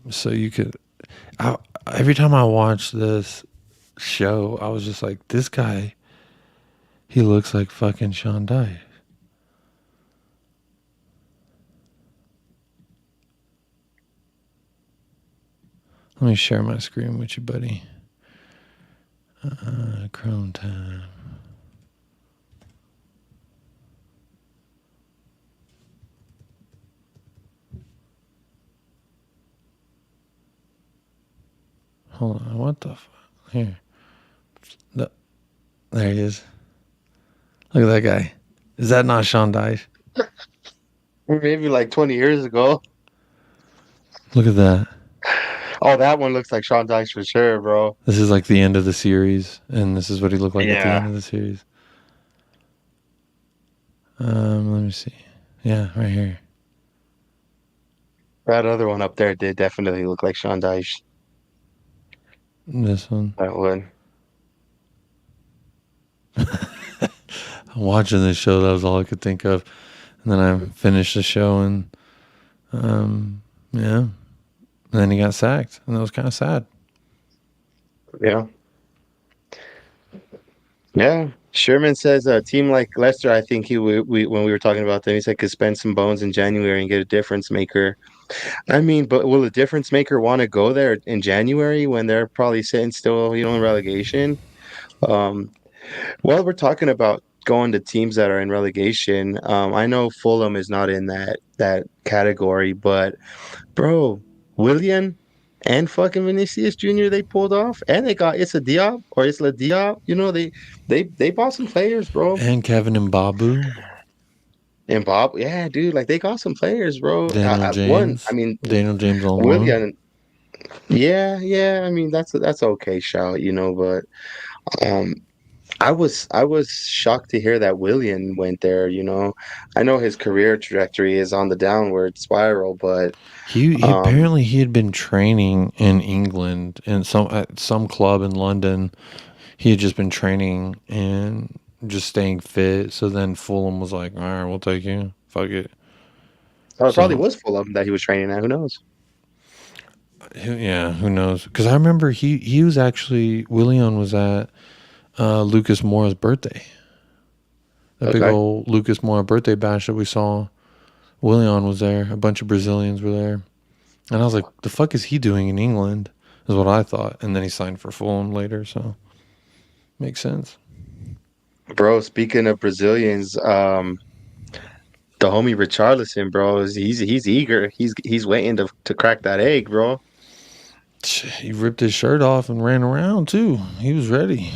so you could. Every time I watch this show, I was just like, this guy, he looks like fucking Sean Dice. Let me share my screen with you, buddy. Chrome time. Hold on, what the fuck? Here. There he is. Look at that guy. Is that not Sean Dice? Maybe like 20 years ago. Look at that. Oh, that one looks like Sean Dice for sure, bro. This is like the end of the series, and this is what he looked like at the Yeah. end of the series. Let me see. Yeah, right here. That other one up there did definitely look like Sean Dice. This one. That one. I'm watching this show. That was all I could think of. And then I finished the show, and yeah. And then he got sacked, and that was kind of sad. Yeah. Yeah. Sherman says a team like Leicester, I think when we were talking about them, he said could spend some bones in January and get a difference maker. I mean, but will a difference maker want to go there in January when they're probably sitting still, in relegation? Well, we're talking about going to teams that are in relegation. I know Fulham is not in that category, but bro, Willian and fucking Vinicius Jr. they pulled off, and they got Issa Diop or Isla Diop. They bought some players, bro. And Kevin and Babu. And Bob, yeah, dude, like they got some players, bro. Daniel James. Daniel James on loan. Willian, yeah. I mean, that's okay shout, but I was shocked to hear that Willian went there. I know his career trajectory is on the downward spiral, but he apparently he had been training in England and at some club in London. He had just been training and just staying fit. So then Fulham was like, "All right, we'll take you. Fuck it." it probably was Fulham that he was training at. Who knows? Yeah, who knows? Because I remember he was actually Willian was at Lucas Moura's birthday. That big old Lucas Moura birthday bash that we saw. Willian was there. A bunch of Brazilians were there. And I was like, the fuck is he doing in England? Is what I thought. And then he signed for Fulham later, so makes sense. Bro, speaking of Brazilians, the homie Richarlison, bro, he's eager. He's waiting to crack that egg, bro. He ripped his shirt off and ran around too. He was ready.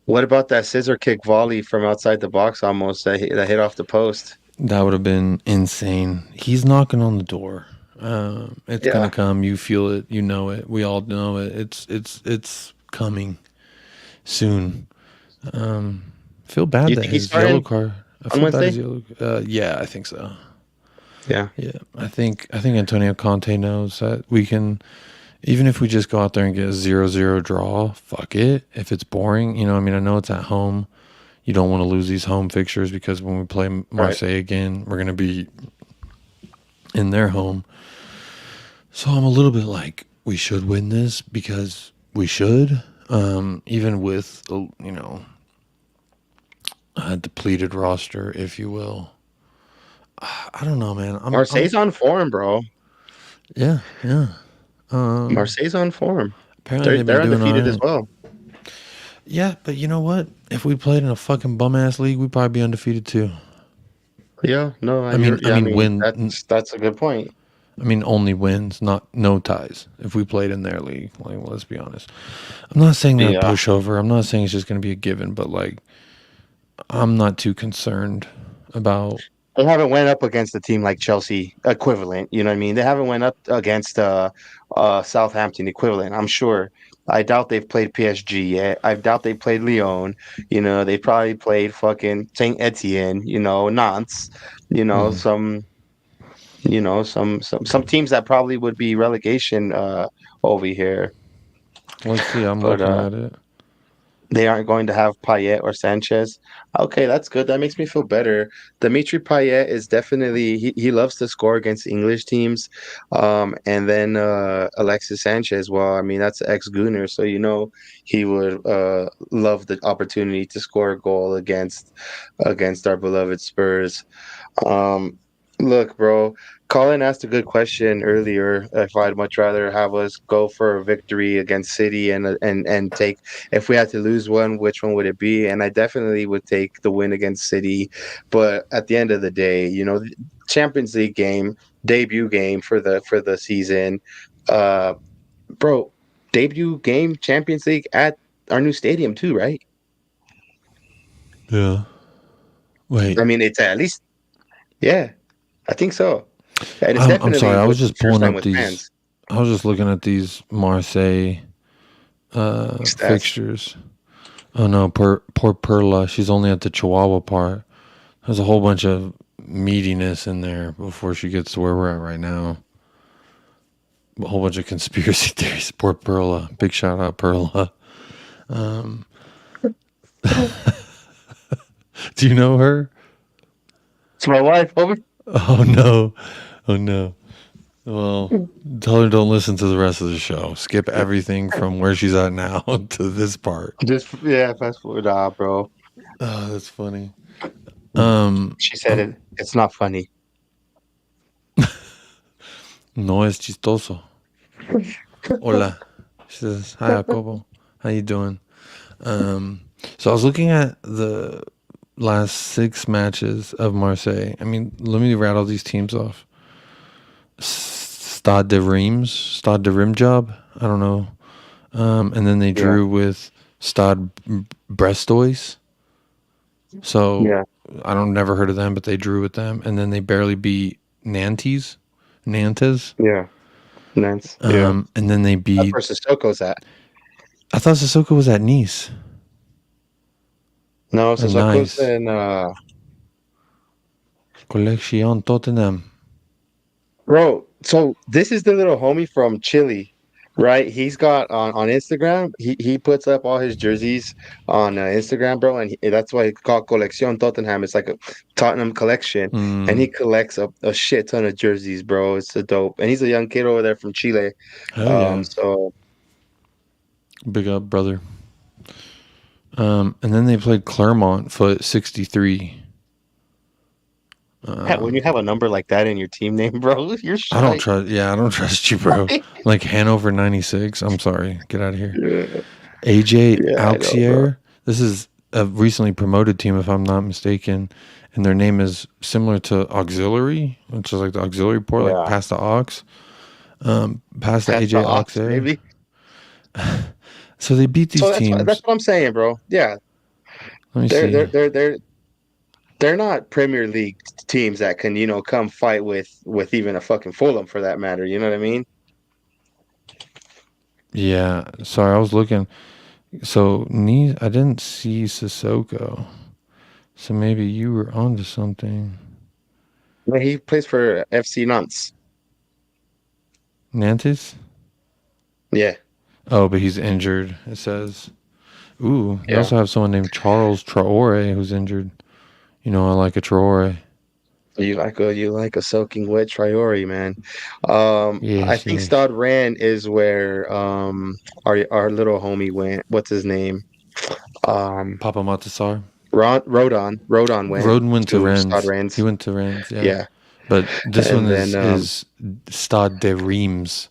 What about that scissor kick volley from outside the box almost that hit off the post? That would have been insane. He's knocking on the door. It's gonna come. You feel it. You know it. We all know it. It's coming soon. Feel bad that his yellow card. I feel bad his yellow. Yeah, I think so. Yeah. I think Antonio Conte knows that we can. Even if we just go out there and get a 0-0 draw, fuck it. If it's boring, I know it's at home. You don't want to lose these home fixtures because when we play Marseille again, we're going to be in their home. So I'm a little bit like, we should win this because we should, even with, a depleted roster, if you will. I don't know, man. Marseille's on form, bro. Yeah. Marseille's on form. Apparently they've They're been doing all undefeated as right. well. Yeah, but you know what? If we played in a fucking bum ass league, we'd probably be undefeated too. Yeah, no, I mean, win. that's a good point. I mean, only wins, no ties. If we played in their league, like, let's be honest. I'm not saying they're a pushover. I'm not saying it's just going to be a given, but like, I'm not too concerned about. They haven't went up against a team like Chelsea equivalent. You know what I mean? They haven't went up against Southampton equivalent. I'm sure. I doubt they've played PSG yet. I doubt they played Lyon. You know, they probably played fucking Saint Etienne. You know, Nantes. You know, some teams that probably would be relegation over here. Let's see. I'm looking at it. They aren't going to have Payet or Sanchez. Okay, that's good. That makes me feel better. Dimitri Payet is definitely he loves to score against English teams. And then Alexis Sanchez, well, I mean that's ex-Gooner, so he would love the opportunity to score a goal against our beloved Spurs. Look, bro, Colin asked a good question earlier. If I'd much rather have us go for a victory against City and take, if we had to lose one, which one would it be? And I definitely would take the win against City. But at the end of the day, Champions League game, debut game for the season, bro, debut game, Champions League at our new stadium too, right? Yeah. Wait. I mean, it's at least, yeah. I think so. And it's I'm sorry. I was just pulling up these. Fans. I was just looking at these Marseille fixtures. Oh no, poor Perla. She's only at the Chihuahua part. There's a whole bunch of meatiness in there before she gets to where we're at right now. A whole bunch of conspiracy theories. Poor Perla. Big shout out, Perla. Do you know her? It's my wife. Over. Oh no. Well, tell her don't listen to the rest of the show. Skip everything from where she's at now to this part. Fast forward, bro. Oh, that's funny. She said it's not funny. No es chistoso. Hola. She says, hi, Jacobo. How you doing? So I was looking at the last 6 matches of Marseille. I mean, let me rattle these teams off. Stade de Rimjob. I don't know. And then they drew with Stade Brestois. So I don't never heard of them, but they drew with them. And then they barely beat Nantes. Yeah. Nantes. And then they beat. That's where Sissoko's at. I thought Sissoko was at Nice. No, Sissoko's in Collection Tottenham. Bro, so this is the little homie from Chile, right? He's got on Instagram. He puts up all his jerseys on Instagram, bro, and that's why it's called Colección Tottenham. It's like a Tottenham collection, and he collects a shit ton of jerseys, bro. It's a dope, and he's a young kid over there from Chile. So big up, brother. And then they played Clermont Foot 63. When you have a number like that in your team name, bro, you're shy. I don't trust you, bro. Like Hanover 96. I'm sorry. Get out of here. Yeah. AJ Auxier. This is a recently promoted team, if I'm not mistaken. And their name is similar to Auxiliary, which is like the auxiliary port, like past the aux. Past the AJ Auxier. Maybe. So they beat these teams. That's what I'm saying, bro. Yeah. Let me see. They're not Premier League teams that can, come fight with even a fucking Fulham for that matter. You know what I mean? Yeah. Sorry, I was looking. So I didn't see Sissoko. So maybe you were onto something. No, he plays for FC Nantes. Nantes? Yeah. Oh, but he's injured, it says. Ooh, you also have someone named Charles Traore who's injured. I like a Traore. You like a soaking wet Triori, man. I Yes, think yes. Stad Ran is where our little homie went. What's his name? Um, Papa Matasar. Rodon went Roden went to to Stad Rennes. He Ran's. went to Rennes, yeah. Yeah, But this one and then is Stade de Reims,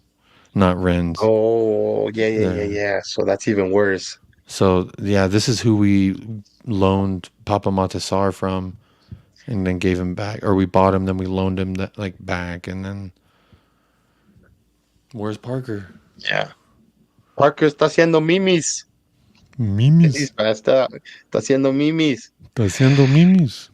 not Rennes. oh Yeah. yeah. So that's even worse. So yeah, this is who we loaned Papa Matasar from, and then gave him back, or we bought him, then we loaned him that like back, and then where's Parker? Yeah. Parker está haciendo mimis. He's Mimis. passed out. Está haciendo mimis. Está haciendo mimis.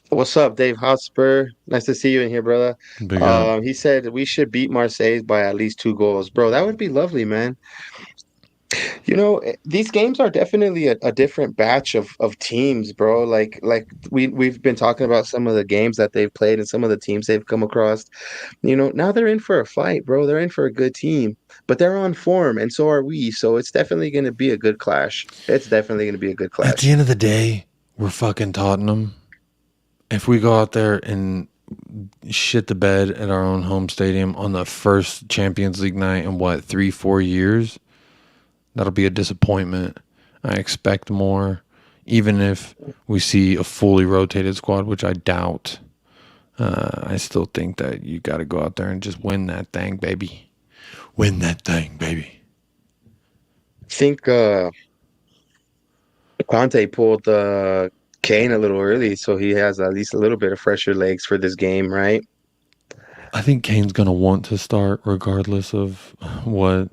What's up, Dave Hotspur? Nice to see you in here, brother. Big up. He said we should beat Marseille by at least 2 goals. Bro, that would be lovely, man. These games are definitely a different batch of teams, bro. Like we've been talking about some of the games that they've played and some of the teams they've come across. Now they're in for a fight, bro. They're in for a good team, but they're on form, and so are we. So it's definitely going to be a good clash. It's definitely going to be a good At the clash. end of the day, we're fucking Tottenham. If we go out there and shit the bed at our own home stadium on the first Champions League night in 3-4 years, that'll be a disappointment. I expect more, even if we see a fully rotated squad, which I doubt. I still think that you got to go out there and just win that thing, baby. Win that thing, baby. I think Conte pulled Kane a little early, so he has at least a little bit of fresher legs for this game, right? I think Kane's gonna want to start regardless of what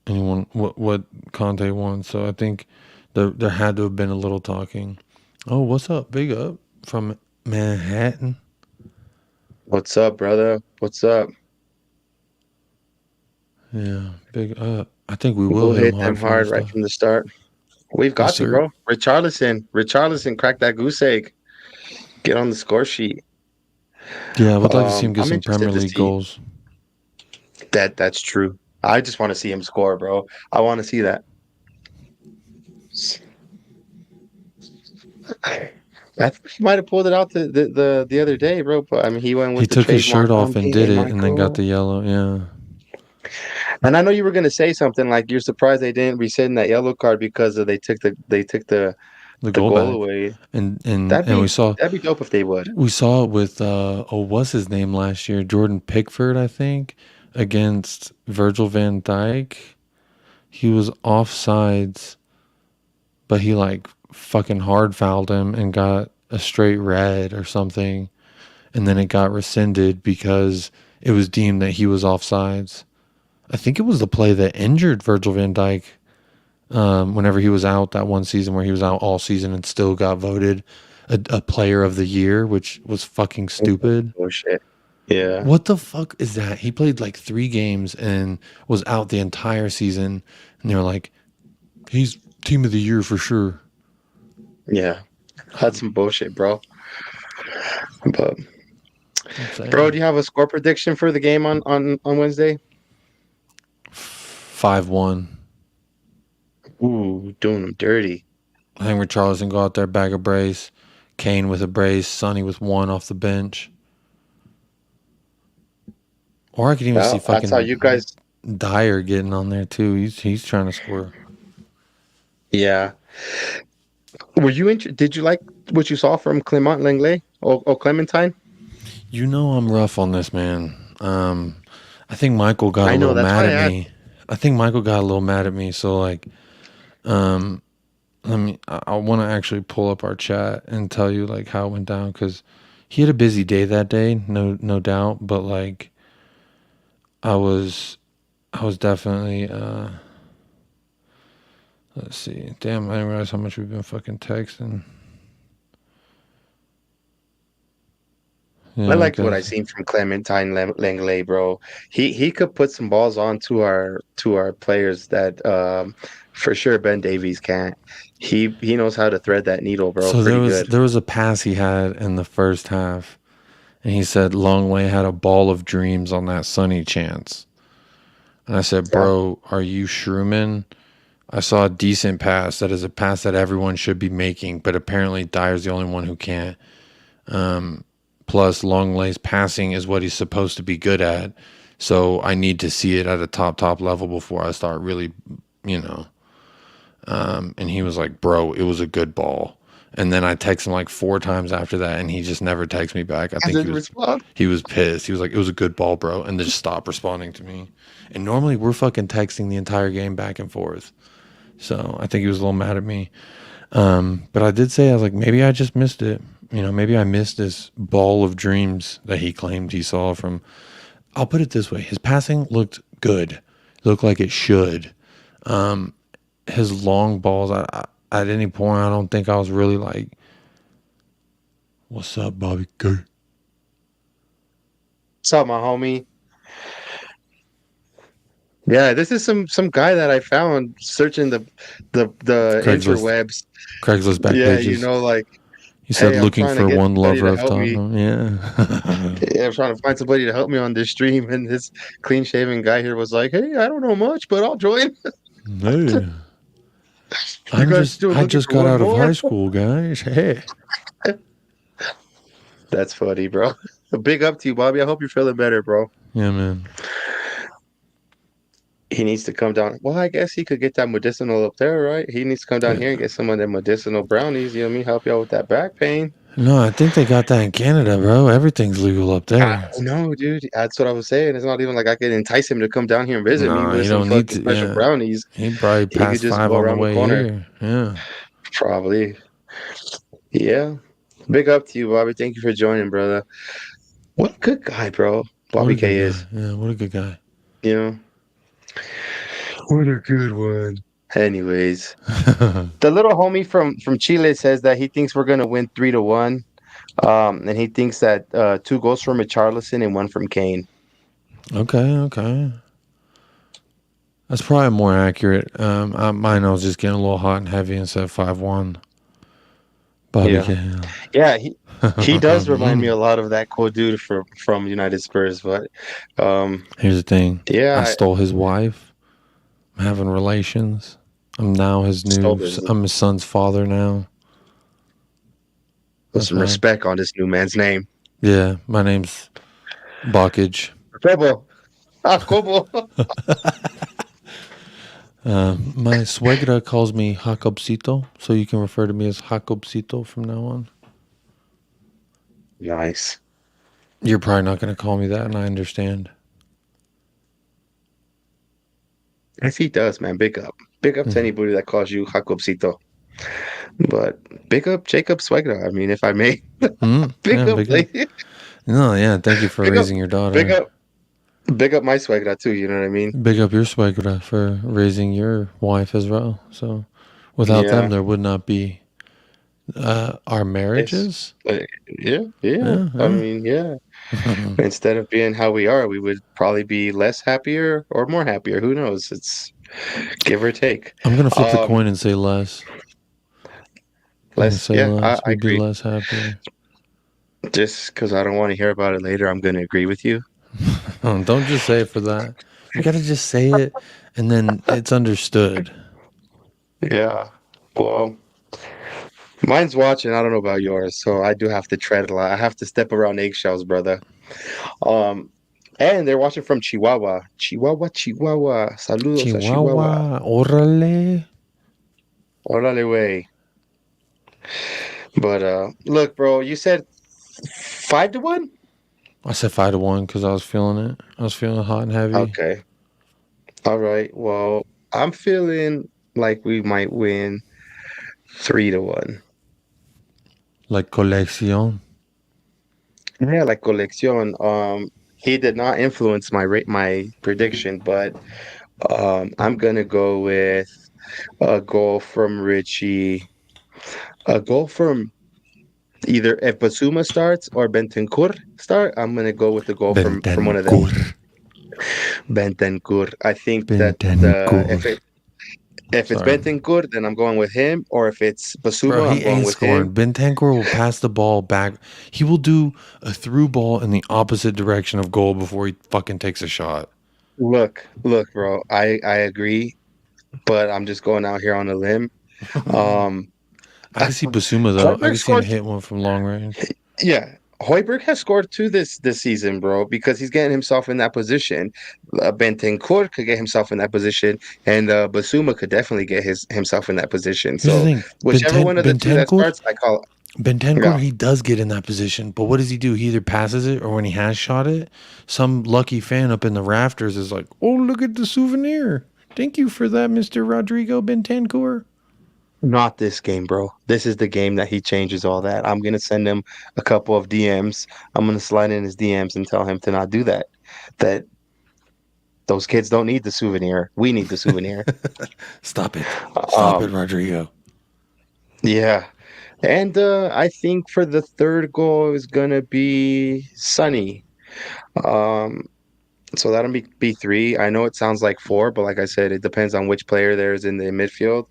what Conte wants. So I think there had to have been a little talking. Oh, what's up? Big up from Manhattan. What's up, brother? What's up? Yeah, big up. I think we will We'll hit him hit them hard from the hard right start. from the start. We've Yes, got to, sir. bro. Richarlison cracked that goose egg. Get on the score sheet. Yeah, I would like to see him get I'm some Premier interested to League see goals. that's true. I just want to see him score, bro. I want to see that. I think he might have pulled it out the other day, bro. But I mean, he went He with the took his shirt trademark off and did Hey, it, and then got Michael. the yellow. Yeah, And I know you were gonna say something like you're surprised they didn't rescind that yellow card because they took the the goal goal back, away. and That'd and we be saw that'd be dope if they would. it with what's his name last year? Jordan Pickford, I think, against Virgil van Dijk. He was offsides, but he like fucking hard fouled him and got a straight red or something, and then it got rescinded because it was deemed that he was offsides. I think it was the play that injured Virgil van Dijk whenever he was out that one season where he was out all season and still got voted a player of the year, which was fucking stupid. Oh shit. Yeah. What the fuck is that? He played like 3 games and was out the entire season, and they were like, he's team of the year for sure. Yeah. That's some bullshit, bro. But I'm saying bro, do you have a score prediction for the game on Wednesday? 5-1. Ooh, doing them dirty. I think Richarlison go out there, bag a brace, Kane with a brace, Sonny with one off the bench. Or I could even see Well, that's how fucking you guys. Dyer getting on there too. He's trying to score. Yeah. Did you like what you saw from Clement Lenglet or Clementine? You know I'm rough on this, man. I think Michael got I a know little that's mad why I at asked. me. I think Michael got a little mad at me. So like, um, I want to actually pull up our chat and tell you like how it went down because he had a busy day that day, no doubt. But like, I was definitely. Let's see. Damn, I didn't realize how much we've been fucking texting. I Yeah, liked what I because seen from Clementine Lenglet, bro. He could put some balls on to our players that for sure Ben Davies can't. He knows how to thread that needle, bro. so Pretty good. there was a pass he had in the first half, and he said Longway had a ball of dreams on that sunny chance. And I said, Yeah. bro, are you Schumann? I saw a decent pass. That is a pass that everyone should be making, but apparently Dyer's the only one who can't. Plus, long lace passing is what he's supposed to be good at. So I need to see it at a top level before I start really, you know. And he was like, bro, it was a good ball. And then I text him like 4 times after that, and he just never texts me back. I think Doesn't respond. he was pissed. He was like, it was a good ball, bro. And then just stopped responding to me. And normally we're fucking texting the entire game back and forth. So I think he was a little mad at me. But I did say, I was like, maybe I just missed it. You know, maybe I missed this ball of dreams that he claimed he saw from. I'll put it this way. His passing looked good. It looked like it should. His long balls, at any point, I don't think I was really like, what's up, Bobby G? What's up, my homie? Yeah, this is some guy that I found searching the interwebs. Craigslist back Yeah, pages. like, He said, hey, I'm looking trying to for get one somebody lover to of help me. Tottenham. Yeah. Yeah, I'm trying to find somebody to help me on this stream, and this clean-shaven guy here was like, "Hey, I don't know much, but I'll join." Hey. I just got out of high school, guys. Hey. That's funny, bro. Big up to you, Bobby. I hope you're feeling better, bro. Yeah, man. He needs to come down. Well, I guess he could get that medicinal up there, right? He needs to come down here and get some of them medicinal brownies, you know what I mean? Help you out with that back pain. No, I think they got that in Canada, bro. Everything's legal up there. No, dude. That's what I was saying. It's not even like I could entice him to come down here and visit me No, with you some don't need fucking to. special Yeah. brownies. He probably He could passed just 5 go on the around the way corner. here. Yeah. Probably. Yeah. Big up to you, Bobby. Thank you for joining, brother. What a good guy, bro. Bobby K is. Yeah, what a good guy. You know? What a good one. Anyways, the little homie from Chile says that he thinks we're gonna win 3-1. And he thinks that 2 goals from Richarlison and 1 from Kane. Okay. That's probably more accurate. Mine was just getting a little hot and heavy and said 5-1. Bobby Yeah. K. Yeah, he does remind me a lot of that cool dude from United Spurs, but Here's the thing. yeah, I stole his wife. I'm having relations. I'm now I'm his son's father now. put some respect on this new man's name. Yeah, my name's Bakage. Kobo. Kobo. My suegra calls me Jacobcito, so you can refer to me as Jacobcito from now on. Nice. You're probably not going to call me that, and I understand. If he does, man, big up. Big up to anybody that calls you Jacobcito. But big up Jacob Suegra, I mean, if I may. Big up. No, yeah, thank you for raising your daughter. Big up my suegra too, you know what I mean? Big up your suegra for raising your wife as well. So without them, there would not be our marriages. Yeah. I mean, yeah. Instead of being how we are, we would probably be less happier or more happier. Who knows? It's give or take. I'm going to flip the coin and say less. Less, yeah, I agree. Be less happier. Just because I don't want to hear about it later, I'm going to agree with you. Don't just say it for that. You got to just say it, and then it's understood. Yeah. Well, mine's watching. I don't know about yours, so I do have to tread a lot. I have to step around eggshells, brother. And they're watching from Chihuahua. Chihuahua. Saludos a Chihuahua. Órale. Órale, way. But look, bro, you said 5-1? I said 5-1 because I was feeling it. I was feeling hot and heavy. Okay. All right. Well, I'm feeling like we might win 3-1. Like colección. Yeah, like colección. He did not influence my prediction, but I'm gonna go with a goal from Richie, a goal from either if Basuma starts or Bentancur start. I'm gonna go with the goal from one of them. Bentancur. I think that if it's Bentancur, then I'm going with him. Or if it's Basuma, I'm going with him. Bentancur will pass the ball back. He will do a through ball in the opposite direction of goal before he fucking takes a shot. Look, bro. I agree, but I'm just going out here on a limb. I can see Basuma though. I can see him hit one from long range. Yeah. Hoiberg has scored two this season, bro, because he's getting himself in that position. Bentancur could get himself in that position, and Basuma could definitely get himself in that position. Here's the So thing. whichever one of the two that Bentancur, starts, I call. Bentancur, Yeah, he does get in that position, but what does he do? He either passes it, or when he has shot it, some lucky fan up in the rafters is like, "Oh, look at the souvenir! Thank you for that, Mr. Rodrigo Bentancur." not this game, bro. This is the game that he changes all that. I'm gonna send him a couple of DMs. I'm gonna slide in his DMs and tell him to not do that. That those kids don't need the souvenir. We need the souvenir. Stop it, Um, Rodrigo. yeah. And I think for the third goal is gonna be Sunny. Um, so that'll be three. I know it sounds like four, but like I said, it depends on which player there is in the midfield.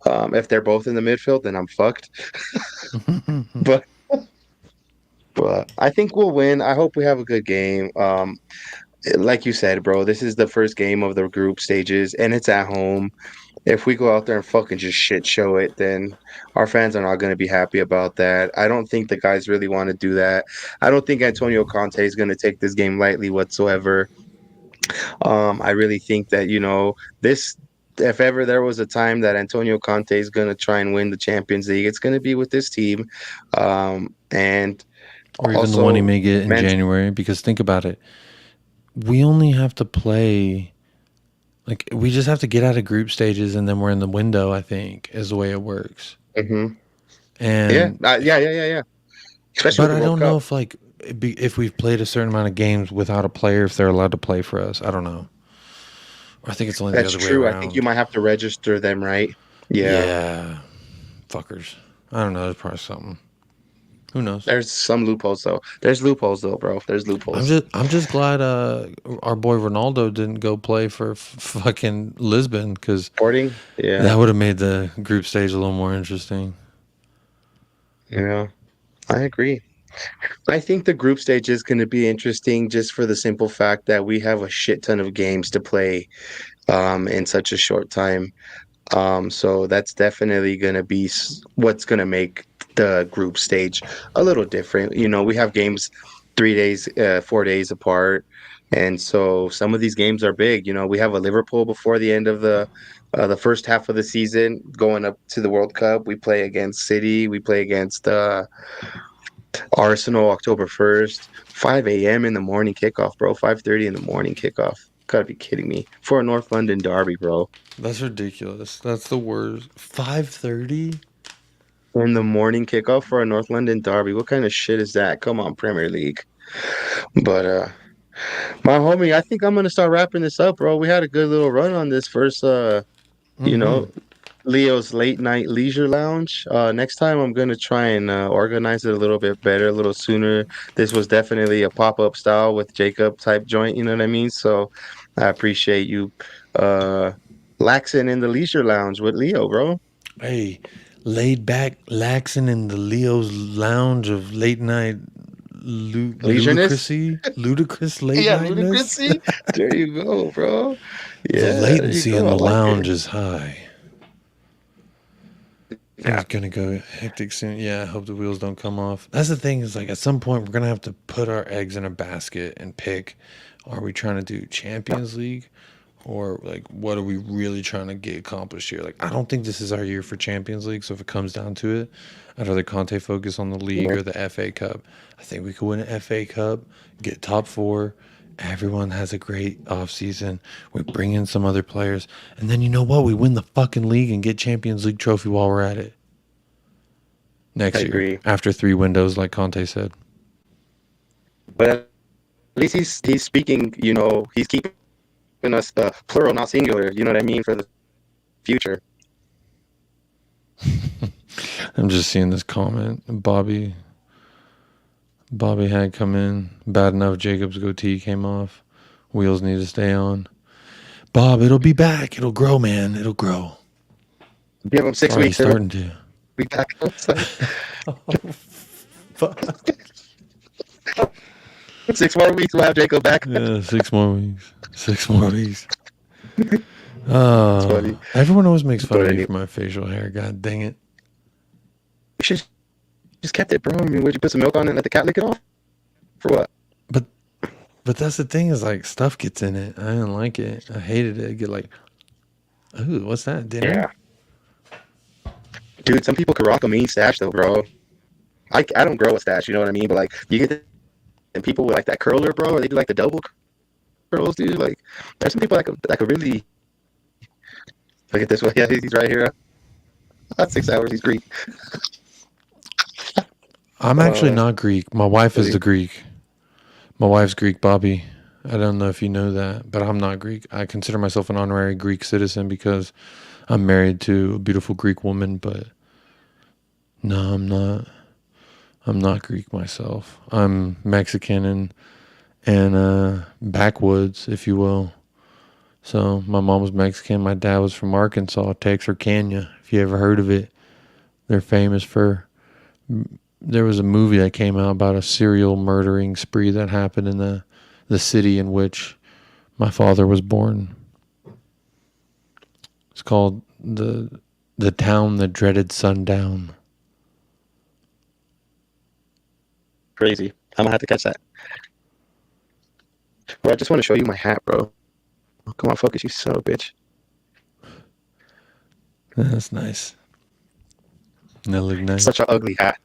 If they're both in the midfield, then I'm fucked. But I think we'll win. I hope we have a good game. Like you said, bro, this is the first game of the group stages, and it's at home. If we go out there and fucking just shit show it, then our fans are not going to be happy about that. I don't think the guys really want to do that. I don't think Antonio Conte is going to take this game lightly whatsoever. I really think that, this, if ever there was a time that Antonio Conte is going to try and win the Champions League, it's going to be with this team. And Or even the also, one he may get in ment- January, because think about it. We only have to play, like, we just have to get out of group stages and then we're in the window, I think, is the way it works. Mhm. And Yeah. Especially but with I the World don't Cup. know if, like, if we've played a certain amount of games without a player, if they're allowed to play for us. I don't know. Or I think it's only That's the other way true. I around. think you might have to register them, right? Yeah. Yeah. Fuckers. I don't know. There's probably something. Who knows? There's some loopholes though. There's loopholes though, bro. There's loopholes. I'm just glad our boy Ronaldo didn't go play for fucking Lisbon, because Sporting? Yeah. that would have made the group stage a little more interesting. Yeah. I agree. I think the group stage is going to be interesting just for the simple fact that we have a shit ton of games to play in such a short time. So that's definitely going to be what's going to make the group stage a little different. We have games 3 days, 4 days apart. And so some of these games are big. We have a Liverpool before the end of the first half of the season going up to the World Cup. We play against City. We play against Arsenal October 1st, 5 a.m. in the morning kickoff, bro. 5:30 in the morning kickoff. Gotta be kidding me. For a North London derby, bro. That's ridiculous. That's the worst. 5:30? In the morning kickoff for a North London derby. What kind of shit is that? Come on, Premier League. But my homie, I think I'm gonna start wrapping this up, bro. We had a good little run on this first Leo's late night leisure lounge. Next time I'm gonna try and organize it a little bit better, a little sooner. This was definitely a pop-up style with Jacob type joint, you know what I mean? So I appreciate you laxing in the leisure lounge with Leo, bro. Hey, laid back, laxing in the Leo's lounge of late night Leisureness? ludicrous late Yeah, nightness. ludicrousy. There you go, bro. Yeah, The there you latency go. in I the like lounge it. is high. Yeah. It's gonna go hectic soon. Yeah, I hope the wheels don't come off. That's the thing, is like, at some point we're gonna have to put our eggs in a basket and pick, are we trying to do Champions League, or like, what are we really trying to get accomplished here? Like, I don't think this is our year for Champions League. So if it comes down to it, I'd rather Conte focus on the league or the FA Cup. I think we could win an FA Cup, get top four. Everyone has a great offseason. We bring in some other players. And then, you know what? We win the fucking league and get Champions League trophy while we're at it. Next I year. agree. After 3 windows, like Conte said. But at least he's speaking, he's keeping us plural, not singular, you know what I mean, for the future. I'm just seeing this comment. Bobby had come in. Bad enough Jacob's goatee came off. Wheels need to stay on. Bob, it'll be back. It'll grow, man. It'll grow. Give him 6 Already weeks. starting to. Be back. Fuck. 6 more weeks, we'll have Jacob back. Yeah, 6 more weeks. 6 more weeks. funny. Everyone always makes fun of But me for my facial hair. God dang it. You should just kept it, bro. I mean, would you put some milk on it and let the cat lick it off? For what? But that's the thing is like stuff gets in it. I didn't like it. I hated it. I get like, ooh, what's that? Dinner? Yeah, dude. Some people could rock a mean stash though, bro. I don't grow a stash, you know what I mean? But like, you get and people with like that curler, bro. They do like the double curls, dude. Like, there's some people that could really look at this one. Yeah, he's right here. About 6 hours. He's Greek. I'm actually That's not Greek. My wife is crazy. the Greek. My wife's Greek, Bobby. I don't know if you know that, but I'm not Greek. I consider myself an honorary Greek citizen because I'm married to a beautiful Greek woman, but no, I'm not. I'm not Greek myself. I'm Mexican and backwoods, if you will. So my mom was Mexican. My dad was from Arkansas, Texarkana. If you ever heard of it, they're famous for. There was a movie that came out about a serial murdering spree that happened in the city in which my father was born. It's called the town that dreaded sundown. Crazy. I'm gonna have to catch that. Bro, I just want to show you my hat, bro. Come on, focus, you son of a bitch. That's nice. That look nice. Such an ugly hat.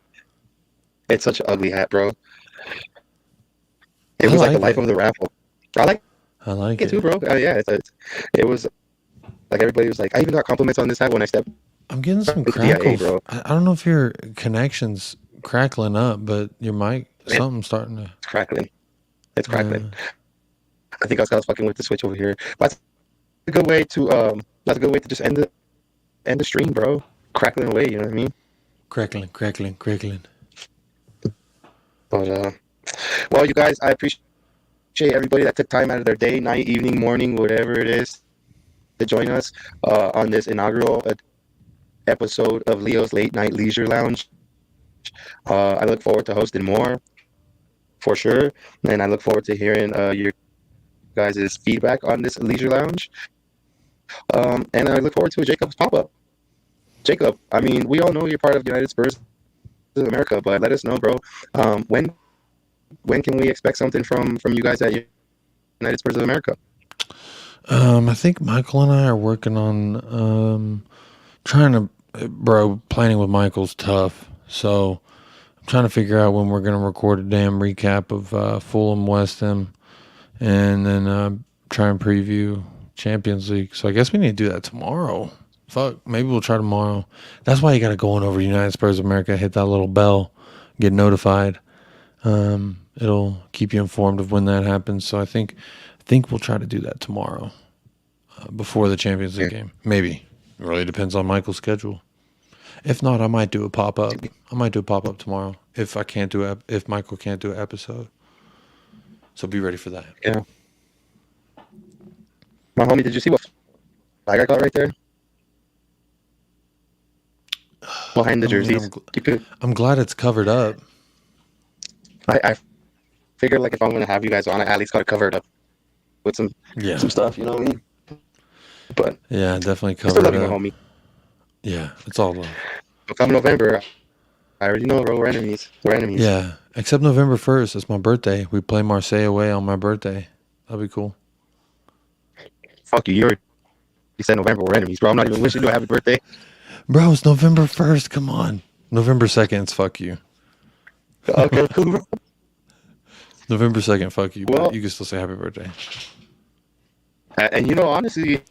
It's such an ugly hat, bro. It I was like the like life it. of the raffle. I like I like it too, it. bro. Yeah, it was like everybody was like, I even got compliments on this hat when I stepped I'm getting some into DIA, crackle. bro. I don't know if your connection's crackling up, but your mic, It's something's starting to. crackling. It's Yeah. crackling. I think I was fucking with the switch over here. But that's a good way to just end the stream, bro. Crackling away, you know what I mean? Crackling, crackling, crackling. But well, you guys, I appreciate everybody that took time out of their day, night, evening, morning, whatever it is, to join us on this inaugural episode of Leo's Late Night Leisure Lounge. I look forward to hosting more for sure, and I look forward to hearing your guys' feedback on this Leisure Lounge. And I look forward to Jacob's pop up. Jacob, I mean, we all know you're part of United Spurs of America, but let us know, bro. When can we expect something from you guys at United Spurs of America? I think Michael and I are working on trying to, planning with Michael's tough. So I'm trying to figure out when we're going to record a damn recap of Fulham, West Ham, and then try and preview Champions League. So I guess we need to do that tomorrow. Fuck, maybe we'll try tomorrow. That's why you got to go on over to United Spurs of America, hit that little bell, get notified. It'll keep you informed of when that happens. So I think we'll try to do that tomorrow before the Champions League game. Maybe. It really depends on Michael's schedule. If not, I might do a pop up. I might do a pop up tomorrow if if Michael can't do an episode. So be ready for that. Yeah. My homie, did you see what flag I got right there? Behind the jerseys. I'm glad it's covered up. I figured like if I'm gonna have you guys on, I at least gotta cover it up with some stuff, you know what I mean? But yeah, definitely I still covered love you, my up. homie. Yeah, it's all love. But come November, I already know, bro. We're enemies. We're enemies. Yeah, except November 1st. It's my birthday. We play Marseille away on my birthday. That'll be cool. Fuck you. You said November. We're enemies, bro. I'm not even wishing you a happy birthday. Bro, it's November 1st. Come on. November 2nd, it's fuck you. Okay, cool, bro. November 2nd, fuck you. Well, but you can still say happy birthday. And you know, honestly,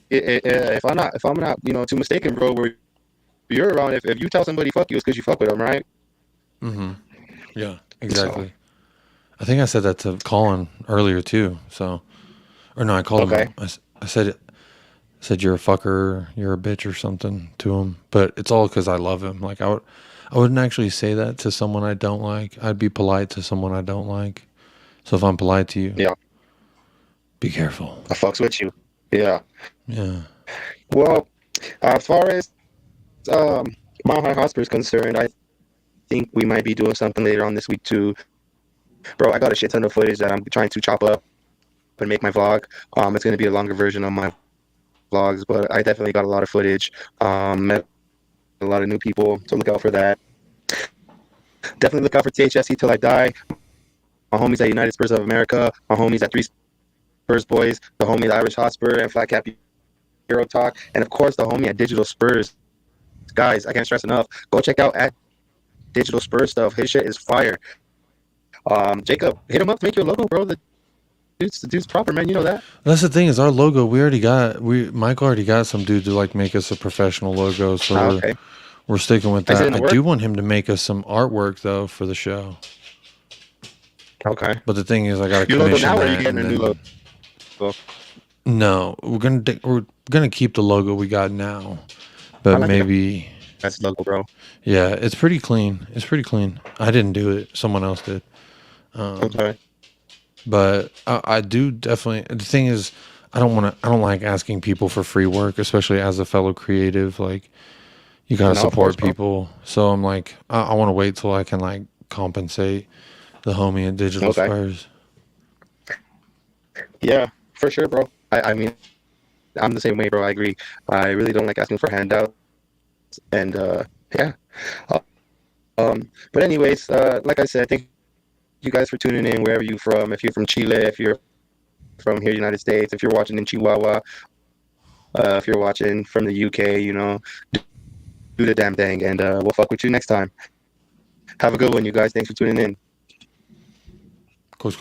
if I'm not, too mistaken, bro, where you're around, if you tell somebody fuck you, it's because you fuck with them, right? Mm-hmm. Yeah, exactly. So, I think I said that to Colin earlier too. So, or no, I called him. I said you're a fucker, you're a bitch or something to him. But it's all because I love him. Like I wouldn't actually say that to someone I don't like. I'd be polite to someone I don't like. So if I'm polite to you, be careful. I fucks with you. Yeah. Yeah. Well, as far as Mile High Hospital is concerned, I think we might be doing something later on this week too. Bro, I got a shit ton of footage that I'm trying to chop up and make my vlog. It's going to be a longer version of my vlogs, but I definitely got a lot of footage. Met a lot of new people, so look out for that. Definitely look out for THSC Till I Die. my homies at United Spurs of America, my homies at Three Spurs Boys, the homie at Irish Hotspur and Flat Cap Hero Talk, and of course the homie at Digital Spurs. Guys, I can't stress enough. Go check out at Digital Spurs stuff. His shit is fire. Jacob, hit him up to make your logo, bro. The dude's proper, man. You know that. That's the thing is our logo. Mike already got some dude to like make us a professional logo, so Okay. we're sticking with Is it that. in the I works? do want him to make us some artwork though for the show. Okay. But the thing is, I got to Your logo commission now, or are that. you getting a and new then- logo? No, we're gonna keep the logo we got now, but I like it. maybe That's the logo, bro. yeah, it's pretty clean. It's pretty clean. I didn't do it; someone else did. Okay. But I do definitely. The thing is, I don't like asking people for free work, especially as a fellow creative. Like, you gotta No, of support course, bro. people. So I'm like, I want to wait till I can like compensate the homie at Digital Okay. Spurs. Yeah, for sure, bro. I mean, I'm the same way, bro. I agree. I really don't like asking for handouts, and yeah. Uh, but anyways, like I said, thank you guys for tuning in wherever you're from. If you're from Chile, if you're from here, United States, if you're watching in Chihuahua, if you're watching from the UK, you know, do the damn thing, and we'll fuck with you next time. Have a good one, you guys. Thanks for tuning in. Coast.